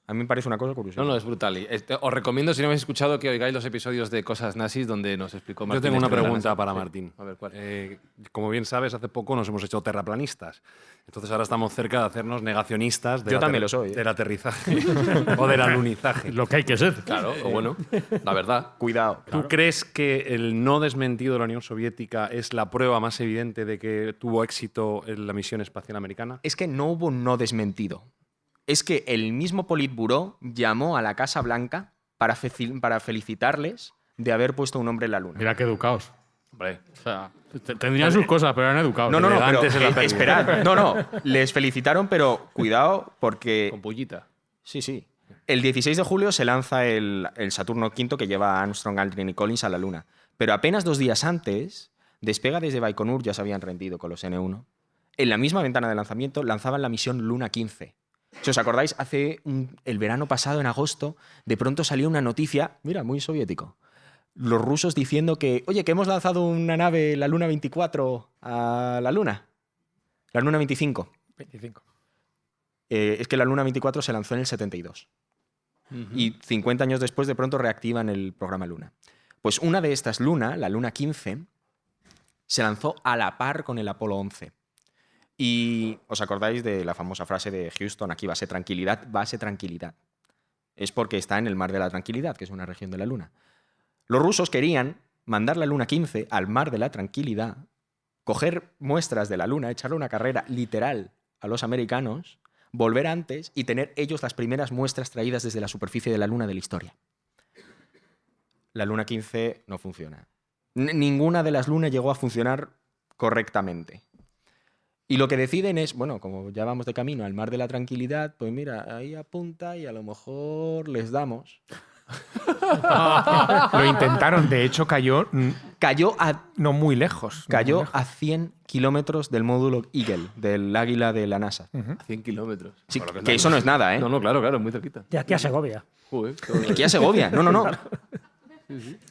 A mí me parece una cosa curiosa. No, es brutal. Y, os recomiendo, si no habéis escuchado, que oigáis los episodios de Cosas Nazis donde nos explicó Martín. Yo tengo una esto de la pregunta NASA. para Sí. Martín. A ver, ¿cuál? Como bien sabes, hace poco nos hemos hecho terraplanistas. Entonces ahora estamos cerca de hacernos negacionistas Yo también lo soy, ¿eh? del aterrizaje o del alunizaje. Lo que hay que ser. Claro, o bueno, la verdad. Cuidado. ¿Tú crees que el no desmentido de la Unión Soviética es la prueba más evidente de que tuvo éxito en la misión espacial americana? Es que no hubo no desmentido. es que el mismo Politburó llamó a la Casa Blanca para felicitarles de haber puesto un hombre en la Luna. Mira qué educados. Hombre, O sea, tendrían sus cosas, pero eran educados. No, pero elegantes en la película. esperad. No, les felicitaron, pero cuidado porque... Con pollita. Sí. El 16 de julio se lanza el Saturno V que lleva a Armstrong, Aldrin y Collins a la Luna. Pero apenas 2 días antes, Despega desde Baikonur ya se habían rendido con los N-1. En la misma ventana de lanzamiento lanzaban la misión Luna 15. Si os acordáis, el verano pasado, en agosto, de pronto salió una noticia, mira, muy soviético, los rusos diciendo que, oye, que hemos lanzado una nave, la Luna 24, a la Luna. La Luna 25. 25. Es que la Luna 24 se lanzó en el 72. Y 50 años después, de pronto, reactivan el programa Luna. Pues una de estas Luna, la Luna 15, se lanzó a la par con el Apolo 11. Y os acordáis de la famosa frase de Houston, aquí base tranquilidad, base tranquilidad. Es porque está en el Mar de la Tranquilidad, que es una región de la Luna. Los rusos querían mandar la Luna 15 al Mar de la Tranquilidad, coger muestras de la Luna, echarle una carrera literal a los americanos, volver antes y tener ellos las primeras muestras traídas desde la superficie de la Luna de la historia. La Luna 15 no funciona. Ninguna de las lunas llegó a funcionar correctamente. Y lo que deciden es, bueno, como ya vamos de camino al Mar de la Tranquilidad, pues mira, ahí apunta y a lo mejor les damos. Lo intentaron, de hecho cayó no muy lejos. Cayó muy lejos. a 100 kilómetros del módulo Eagle, del Águila de la NASA. A 100 kilómetros. Sí, Bueno, que eso no es nada, ¿eh? No, claro, muy cerquita. De aquí a Segovia. Joder, Aquí a Segovia. No.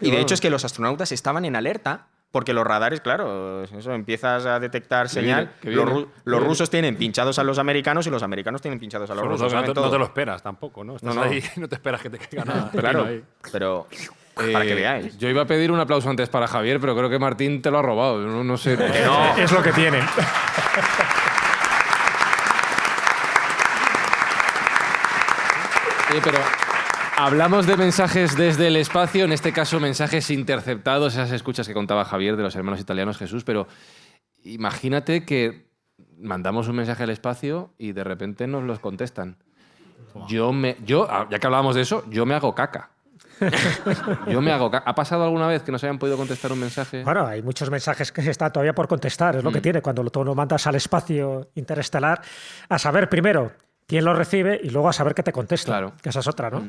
Y de hecho es que los astronautas estaban en alerta porque los radares, claro, eso, empiezas a detectar señal. Los rusos tienen pinchados a los americanos y los americanos tienen pinchados a los Sobre rusos. todo, ¿saben no todo? te lo esperas tampoco, ¿no? Estás No. ahí y no te esperas que te caiga nada. Claro, ahí. pero para que veáis. Yo iba a pedir un aplauso antes para Javier, pero creo que Martín te lo ha robado. No sé. No. Es lo que tienen. Pero hablamos de mensajes desde el espacio, en este caso mensajes interceptados, esas escuchas que contaba Javier de los hermanos italianos Jesús, pero imagínate que mandamos un mensaje al espacio y de repente nos los contestan. Yo, ya que hablábamos de eso, yo me hago caca. ¿Ha pasado alguna vez que no se hayan podido contestar un mensaje? Bueno, hay muchos mensajes que están todavía por contestar, es lo que tiene cuando tú lo mandas al espacio interestelar, a saber primero quién lo recibe y luego a saber qué te contesta, Claro. que esa es otra, ¿no?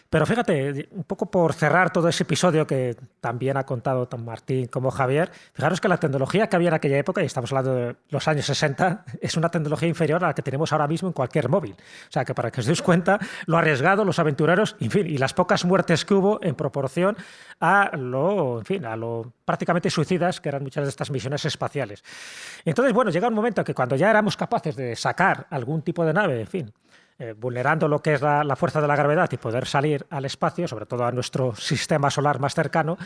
Pero fíjate, un poco por cerrar todo ese episodio que también ha contado tanto Martín como Javier, fijaros que la tecnología que había en aquella época, y estamos hablando de los años 60, es una tecnología inferior a la que tenemos ahora mismo en cualquier móvil. O sea, que para que os deis cuenta, lo arriesgado, los aventureros, en fin, y las pocas muertes que hubo en proporción a lo prácticamente suicidas que eran muchas de estas misiones espaciales. Entonces, bueno, llega un momento que cuando ya éramos capaces de sacar algún tipo de nave, en fin, vulnerando lo que es la fuerza de la gravedad y poder salir al espacio, sobre todo a nuestro sistema solar más cercano,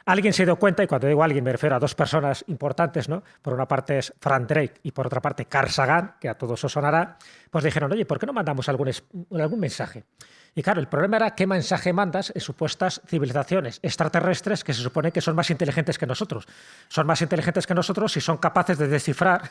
alguien se dio cuenta, y cuando digo alguien me refiero a dos personas importantes, ¿no? Por una parte es Frank Drake y por otra parte Carl Sagan, que a todos os sonará, pues dijeron, oye, ¿por qué no mandamos algún mensaje? Y claro, el problema era qué mensaje mandas en supuestas civilizaciones extraterrestres que se supone que son más inteligentes que nosotros. Son más inteligentes que nosotros y son capaces de descifrar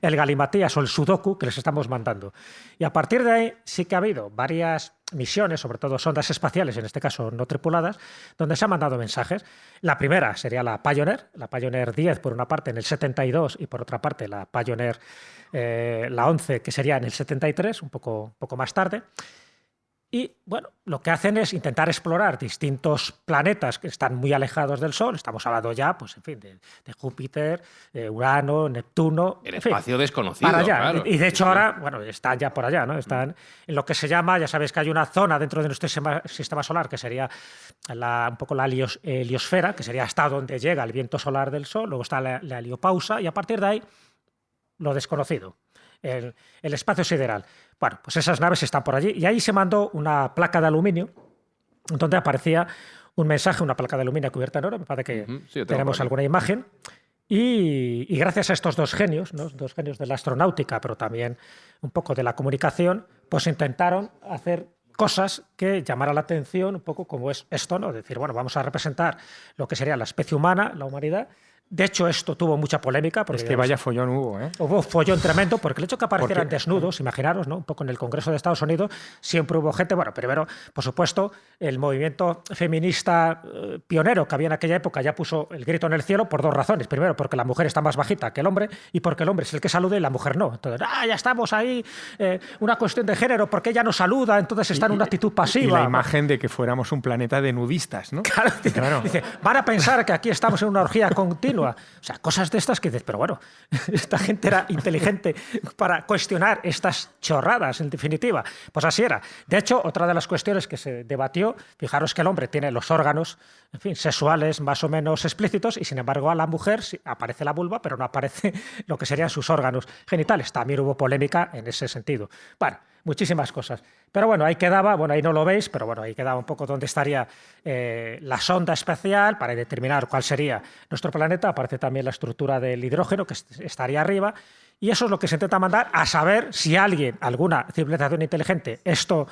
el galimatías o el sudoku que les estamos mandando. Y a partir de ahí sí que ha habido varias misiones, sobre todo sondas espaciales, en este caso no tripuladas, donde se han mandado mensajes. La primera sería la Pioneer 10 por una parte en el 72 y por otra parte la Pioneer la 11 que sería en el 73, un poco más tarde. Y bueno, lo que hacen es intentar explorar distintos planetas que están muy alejados del Sol. Estamos hablando ya, pues en fin, de Júpiter, Urano, Neptuno. El en fin, espacio desconocido. para allá. Claro. Y de hecho ahora, bueno, están ya por allá, ¿no? Están en lo que se llama, ya sabéis que hay una zona dentro de nuestro sistema solar que sería un poco la heliosfera, que sería hasta donde llega el viento solar del Sol. Luego está la heliopausa y a partir de ahí lo desconocido. El espacio sideral. Bueno, pues esas naves están por allí y ahí se mandó una placa de aluminio donde aparecía un mensaje, una placa de aluminio cubierta en oro, me parece que Sí, tenemos alguna imagen. Y gracias a estos dos genios, ¿no? Dos genios de la astronáutica, pero también un poco de la comunicación, pues intentaron hacer cosas que llamaran la atención, un poco como es esto, ¿no? Decir, bueno, vamos a representar lo que sería la especie humana, la humanidad, De hecho, esto tuvo mucha polémica. Porque, Es que vaya follón hubo, ¿eh? Hubo follón tremendo, porque el hecho de que aparecieran desnudos, imaginaros, ¿no? Un poco en el Congreso de Estados Unidos, siempre hubo gente, bueno, primero, por supuesto, el movimiento feminista pionero que había en aquella época ya puso el grito en el cielo por dos razones. Primero, porque la mujer está más bajita que el hombre y porque el hombre es el que saluda y la mujer no. Entonces, ya estamos ahí, una cuestión de género, porque ella no saluda, entonces está en una actitud pasiva. Y la imagen de que fuéramos un planeta de nudistas, ¿no? Claro. Dice, van a pensar que aquí estamos en una orgía continua. O sea, cosas de estas que dices, pero bueno, esta gente era inteligente para cuestionar estas chorradas, en definitiva. Pues así era. De hecho, otra de las cuestiones que se debatió, fijaros que el hombre tiene los órganos, en fin, sexuales más o menos explícitos y sin embargo a la mujer sí, aparece la vulva, pero no aparece lo que serían sus órganos genitales. También hubo polémica en ese sentido. Bueno, muchísimas cosas. Pero bueno, ahí quedaba, bueno, ahí no lo veis, pero bueno, ahí quedaba un poco dónde estaría la sonda espacial para determinar cuál sería nuestro planeta. Aparece también la estructura del hidrógeno, que estaría arriba. Y eso es lo que se intenta mandar, a saber si alguien, alguna civilización inteligente, esto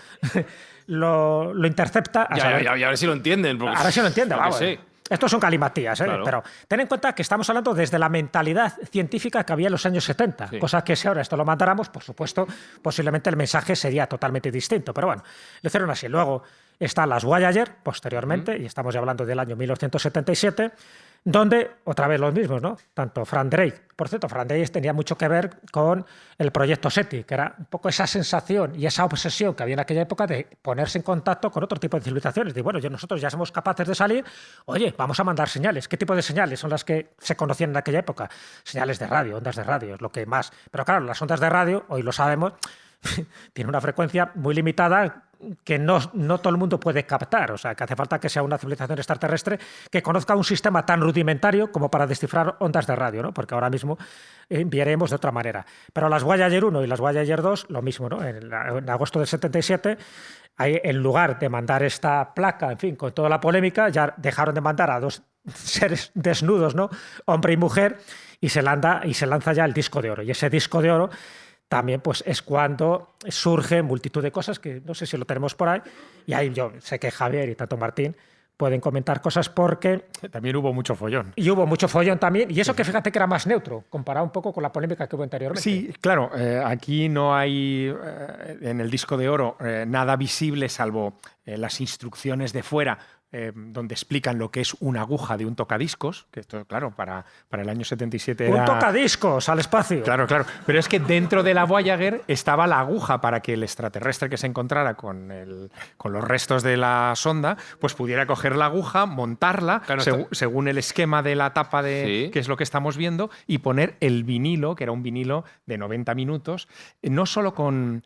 lo intercepta. Y a ver si lo entienden. A ver si lo entienden, vamos. Sí. Estos son galimatías, ¿eh? Claro. Pero ten en cuenta que estamos hablando desde la mentalidad científica que había en los años 70, Sí. cosa que si ahora esto lo mandáramos, por supuesto, posiblemente el mensaje sería totalmente distinto. Pero bueno, lo hicieron así. Luego están las Voyager, posteriormente, y estamos ya hablando del año 1977, donde, otra vez los mismos, ¿no? Tanto Frank Drake, por cierto, Frank Drake tenía mucho que ver con el proyecto SETI, que era un poco esa sensación y esa obsesión que había en aquella época de ponerse en contacto con otro tipo de civilizaciones. De bueno, nosotros ya somos capaces de salir, oye, vamos a mandar señales. ¿Qué tipo de señales son las que se conocían en aquella época? Señales de radio, ondas de radio, es lo que más. Pero claro, las ondas de radio, hoy lo sabemos, tienen una frecuencia muy limitada que no todo el mundo puede captar. O sea, que hace falta que sea una civilización extraterrestre que conozca un sistema tan rudimentario como para descifrar ondas de radio, ¿no? Porque ahora mismo enviaremos de otra manera. Pero las Voyager 1 y las Voyager 2, lo mismo, ¿no? En agosto del 77, ahí, en lugar de mandar esta placa, en fin, con toda la polémica, ya dejaron de mandar a dos seres desnudos, ¿no? Hombre y mujer, y se lanza ya el disco de oro. Y ese disco de oro también pues, es cuando surge multitud de cosas que no sé si lo tenemos por ahí. Y ahí yo sé que Javier y tanto Martín pueden comentar cosas porque... También hubo mucho follón. Y hubo mucho follón también. Y eso que fíjate que era más neutro, comparado un poco con la polémica que hubo anteriormente. Sí, claro. Aquí no hay en el disco de oro nada visible salvo las instrucciones de fuera donde explican lo que es una aguja de un tocadiscos, que esto, claro, para el año 77 era... Un tocadiscos al espacio. Claro. Pero es que dentro de la Voyager estaba la aguja para que el extraterrestre que se encontrara con los restos de la sonda pues pudiera coger la aguja, montarla, Claro, según el esquema de la tapa de Sí. que es lo que estamos viendo, y poner el vinilo, que era un vinilo de 90 minutos, no solo con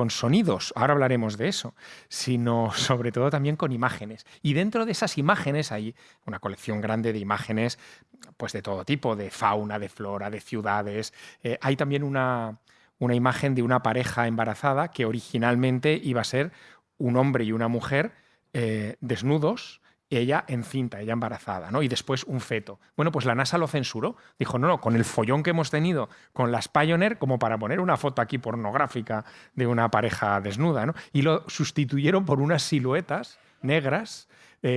sonidos, ahora hablaremos de eso, sino sobre todo también con imágenes. Y dentro de esas imágenes hay una colección grande de imágenes pues de todo tipo, de fauna, de flora, de ciudades. Hay también una imagen de una pareja embarazada que originalmente iba a ser un hombre y una mujer desnudos, ella encinta, ella embarazada, ¿no? Y después un feto. Bueno, pues la NASA lo censuró. Dijo, no, con el follón que hemos tenido con las Pioneer, como para poner una foto aquí pornográfica de una pareja desnuda, ¿no? Y lo sustituyeron por unas siluetas negras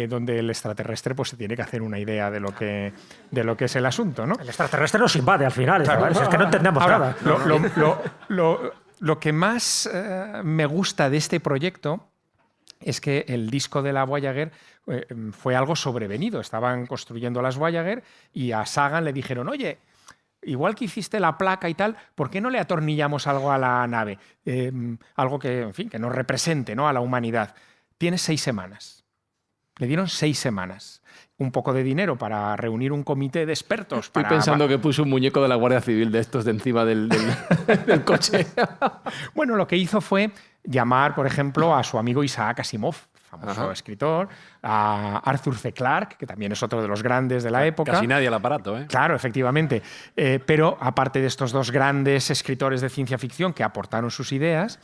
donde el extraterrestre pues, se tiene que hacer una idea de lo que es el asunto, ¿no? El extraterrestre nos invade al final. Claro. Es que no entendemos Ahora, nada. Lo que más me gusta de este proyecto es que el disco de la Voyager fue algo sobrevenido. Estaban construyendo las Voyager y a Sagan le dijeron, oye, igual que hiciste la placa y tal, ¿por qué no le atornillamos algo a la nave? Algo que, en fin, que nos represente, ¿no? A la humanidad. Tienes 6 semanas. Le dieron 6 semanas. Un poco de dinero para reunir un comité de expertos. Estoy pensando que puso un muñeco de la Guardia Civil de estos de encima del coche. Bueno, lo que hizo fue llamar, por ejemplo, a su amigo Isaac Asimov, famoso escritor, a Arthur C. Clarke, que también es otro de los grandes de la época. Casi nadie al aparato, ¿eh? Claro, efectivamente. Pero aparte de estos dos grandes escritores de ciencia ficción que aportaron sus ideas,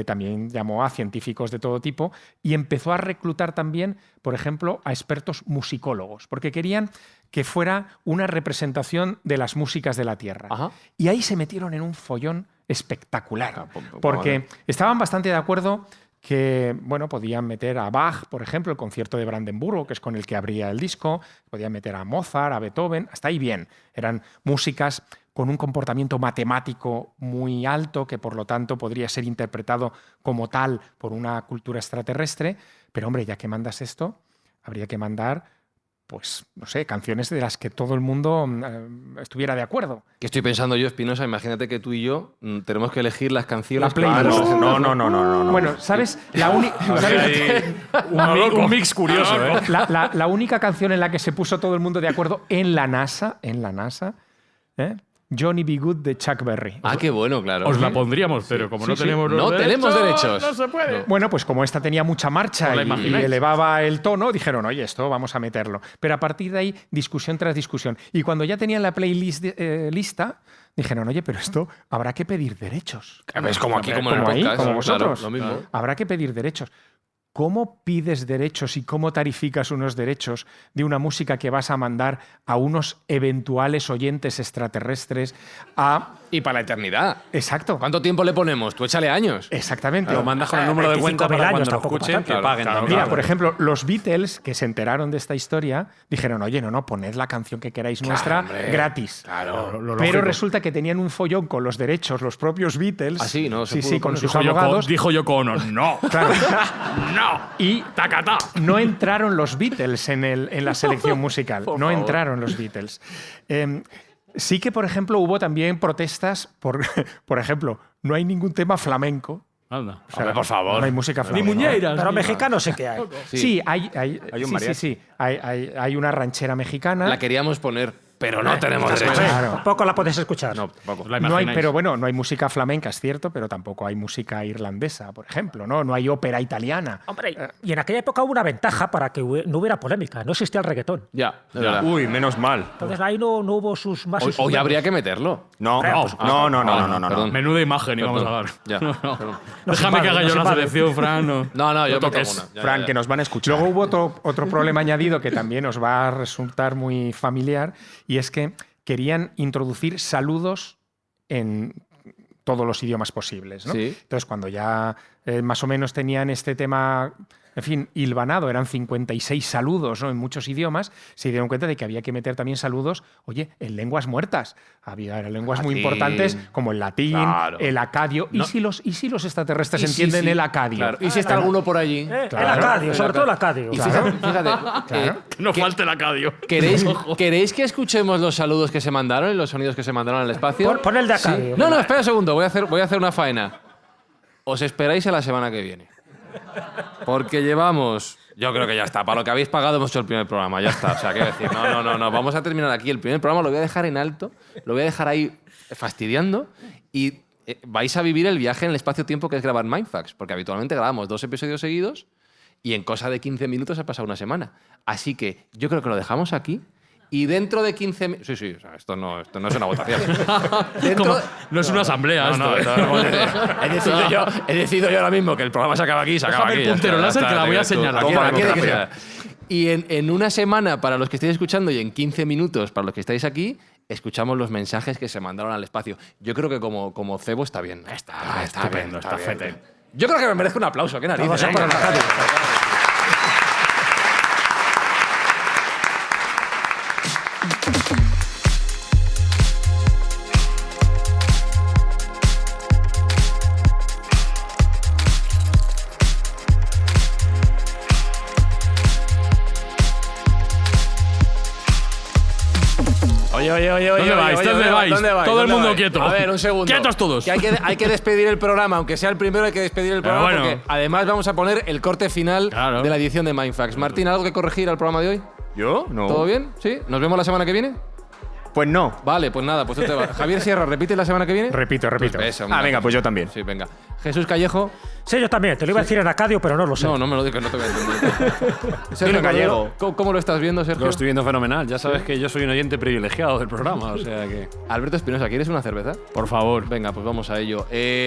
también llamó a científicos de todo tipo y empezó a reclutar también, por ejemplo, a expertos musicólogos, porque querían que fuera una representación de las músicas de la Tierra. Ajá. Y ahí se metieron en un follón espectacular, porque estaban bastante de acuerdo que bueno, podían meter a Bach, por ejemplo, el concierto de Brandenburgo, que es con el que abría el disco, podían meter a Mozart, a Beethoven, hasta ahí bien. Eran músicas con un comportamiento matemático muy alto, que por lo tanto podría ser interpretado como tal por una cultura extraterrestre, pero hombre, ya que mandas esto, habría que mandar, pues, no sé, canciones de las que todo el mundo estuviera de acuerdo. ¿Qué estoy pensando yo, Espinosa? Imagínate que tú y yo tenemos que elegir las canciones. La playlist. No. Bueno, ¿sabes? La única... Un mix curioso, ¿eh? La única canción en la que se puso todo el mundo de acuerdo en la NASA, ¿eh? Johnny B. Good de Chuck Berry. Ah, qué bueno, claro. Os la pondríamos, pero como no tenemos No tenemos derechos. No se puede. Bueno, pues como esta tenía mucha marcha ¿Os la y imagináis? elevaba el tono, dijeron, oye, esto vamos a meterlo. Pero a partir de ahí, discusión tras discusión. Y cuando ya tenían la playlist lista, dijeron, oye, pero esto habrá que pedir derechos. Es como aquí, como en el Como ahí, podcast. como claro, vosotros. lo mismo. Habrá que pedir derechos. ¿Cómo pides derechos y cómo tarificas unos derechos de una música que vas a mandar a unos eventuales oyentes extraterrestres a... Y para la eternidad. Exacto. ¿Cuánto tiempo le ponemos? Tú échale años. Exactamente. Lo mandas con el número de cuenta 25.000 para años, cuando lo tampoco escuchen para que tanto. paguen también. Mira, por ejemplo, los Beatles, que se enteraron de esta historia, dijeron, oye, no, poned la canción que queráis nuestra gratis. Claro. Pero resulta que tenían un follón con los derechos, los propios Beatles. Ah, sí, no, se Sí, pudo sí, con poner. sus abogados. Dijo Yoko Ono, no. Claro. No. Y Tacatá. no entraron los Beatles en la selección musical. No entraron los Beatles. Sí que, por ejemplo, hubo también protestas por ejemplo, no hay ningún tema flamenco. Anda. O sea, Hombre, por favor. No hay música Ni flamenca. muñeiras. Pero ni mexicano sí que hay. Sí, hay un sí, mariachi. sí. Hay una ranchera mexicana. La queríamos poner, pero no tenemos Pues, derechos. Claro. tampoco la puedes escuchar. No, tampoco. La No hay, imagináis. pero bueno, no hay música flamenca, es cierto, pero tampoco hay música irlandesa, por ejemplo, ¿no? No hay ópera italiana. Hombre, y en aquella época hubo una ventaja para que no hubiera polémica. No existía el reggaetón. Ya, de verdad. Uy, menos mal. Entonces ahí no hubo sus más. y sus Hoy menos. habría que meterlo. No. Perdón. Menuda imagen íbamos a dar. Ya. No. Perdón. Déjame que haga yo la vale. selección, Fran. No, No, yo meto toques. alguna. Ya, Fran, ya. que nos van a escuchar. Luego hubo otro problema añadido que también os va a resultar muy familiar, y es que querían introducir saludos en todos los idiomas posibles, ¿no? Sí. Entonces, cuando ya más o menos tenían este tema, en fin, hilvanado, eran 56 saludos, ¿no?, en muchos idiomas, se dieron cuenta de que había que meter también saludos, oye, en lenguas muertas. Había lenguas muy Latín. importantes como el latín, Claro. el acadio. ¿Y si los extraterrestres Y sí, entienden sí. el acadio? Claro. ¿Y si está alguno por allí? El Claro. acadio, sobre todo el acadio. Y Claro. fíjate, Que no falte el acadio. ¿queréis que escuchemos los saludos que se mandaron y los sonidos que se mandaron al espacio? Pon el de acadio. No, espera un segundo, voy a hacer una faena. Os esperáis a la semana que viene. Porque llevamos... Yo creo que ya está. Para lo que habéis pagado hemos hecho el primer programa. Ya está. O sea, quiero decir, no. Vamos a terminar aquí. El primer programa lo voy a dejar en alto. Lo voy a dejar ahí fastidiando. Y vais a vivir el viaje en el espacio-tiempo que es grabar Mindfax. Porque habitualmente grabamos 2 episodios seguidos y en cosa de 15 minutos ha pasado una semana. Así que yo creo que lo dejamos aquí. Y dentro de 15 minutos... Sí, o sea, esto no es una votación. Como- no es una asamblea esto. He decidido yo ahora mismo que el programa se acaba aquí, se acaba Déjame aquí. el puntero ya láser está, que la voy a tú, señalar. aquí, Toma, aquí, toma. aquí, aquí. Y en una semana, para los que estéis escuchando, y en 15 minutos, para los que estáis aquí, escuchamos los mensajes que se mandaron al espacio. Yo creo que como cebo está bien. Está estupendo, está fete. Yo creo que me merezco un aplauso. ¿Qué narices? Vamos a por el acadio. Oye. ¿Dónde vais? ¿Dónde vais? Todo el mundo quieto. A ver, un segundo. Quietos todos. Que hay que despedir el programa, aunque sea el primero hay que despedir el Pero programa bueno. porque además vamos a poner el corte final Claro. de la edición de Mindfax. Martín, ¿algo que corregir al programa de hoy? ¿Yo? No. ¿Todo bien? ¿Sí? ¿Nos vemos la semana que viene? Pues no. Vale, pues nada, pues tú te vas. Javier Sierra, ¿repite la semana que viene? Repito. Eso, Ah, venga, pues yo también. Sí, venga. Jesús Callejo. Sí, yo también. Te lo iba a decir en acadio, pero no lo sé. No me lo digas, no te voy a entender. Sergio gallego. Cordero, ¿cómo lo estás viendo, Sergio? Lo estoy viendo fenomenal. Ya sabes que yo soy un oyente privilegiado del programa, o sea que... Alberto Espinosa, ¿quieres una cerveza? Por favor. Venga, pues vamos a ello.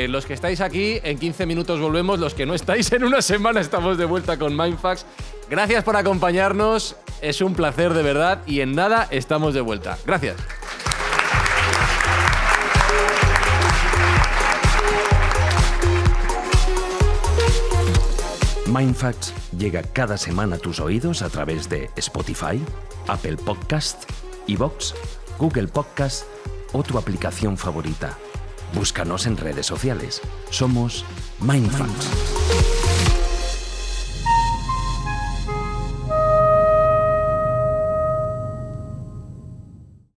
Los que estáis aquí, en 15 minutos volvemos. Los que no estáis, en una semana estamos de vuelta con Mindfax. Gracias por acompañarnos. Es un placer de verdad. Y en nada estamos de vuelta. Gracias. Mindfacts llega cada semana a tus oídos a través de Spotify, Apple Podcast, iVoox, Google Podcast o tu aplicación favorita. Búscanos en redes sociales. Somos Mindfacts.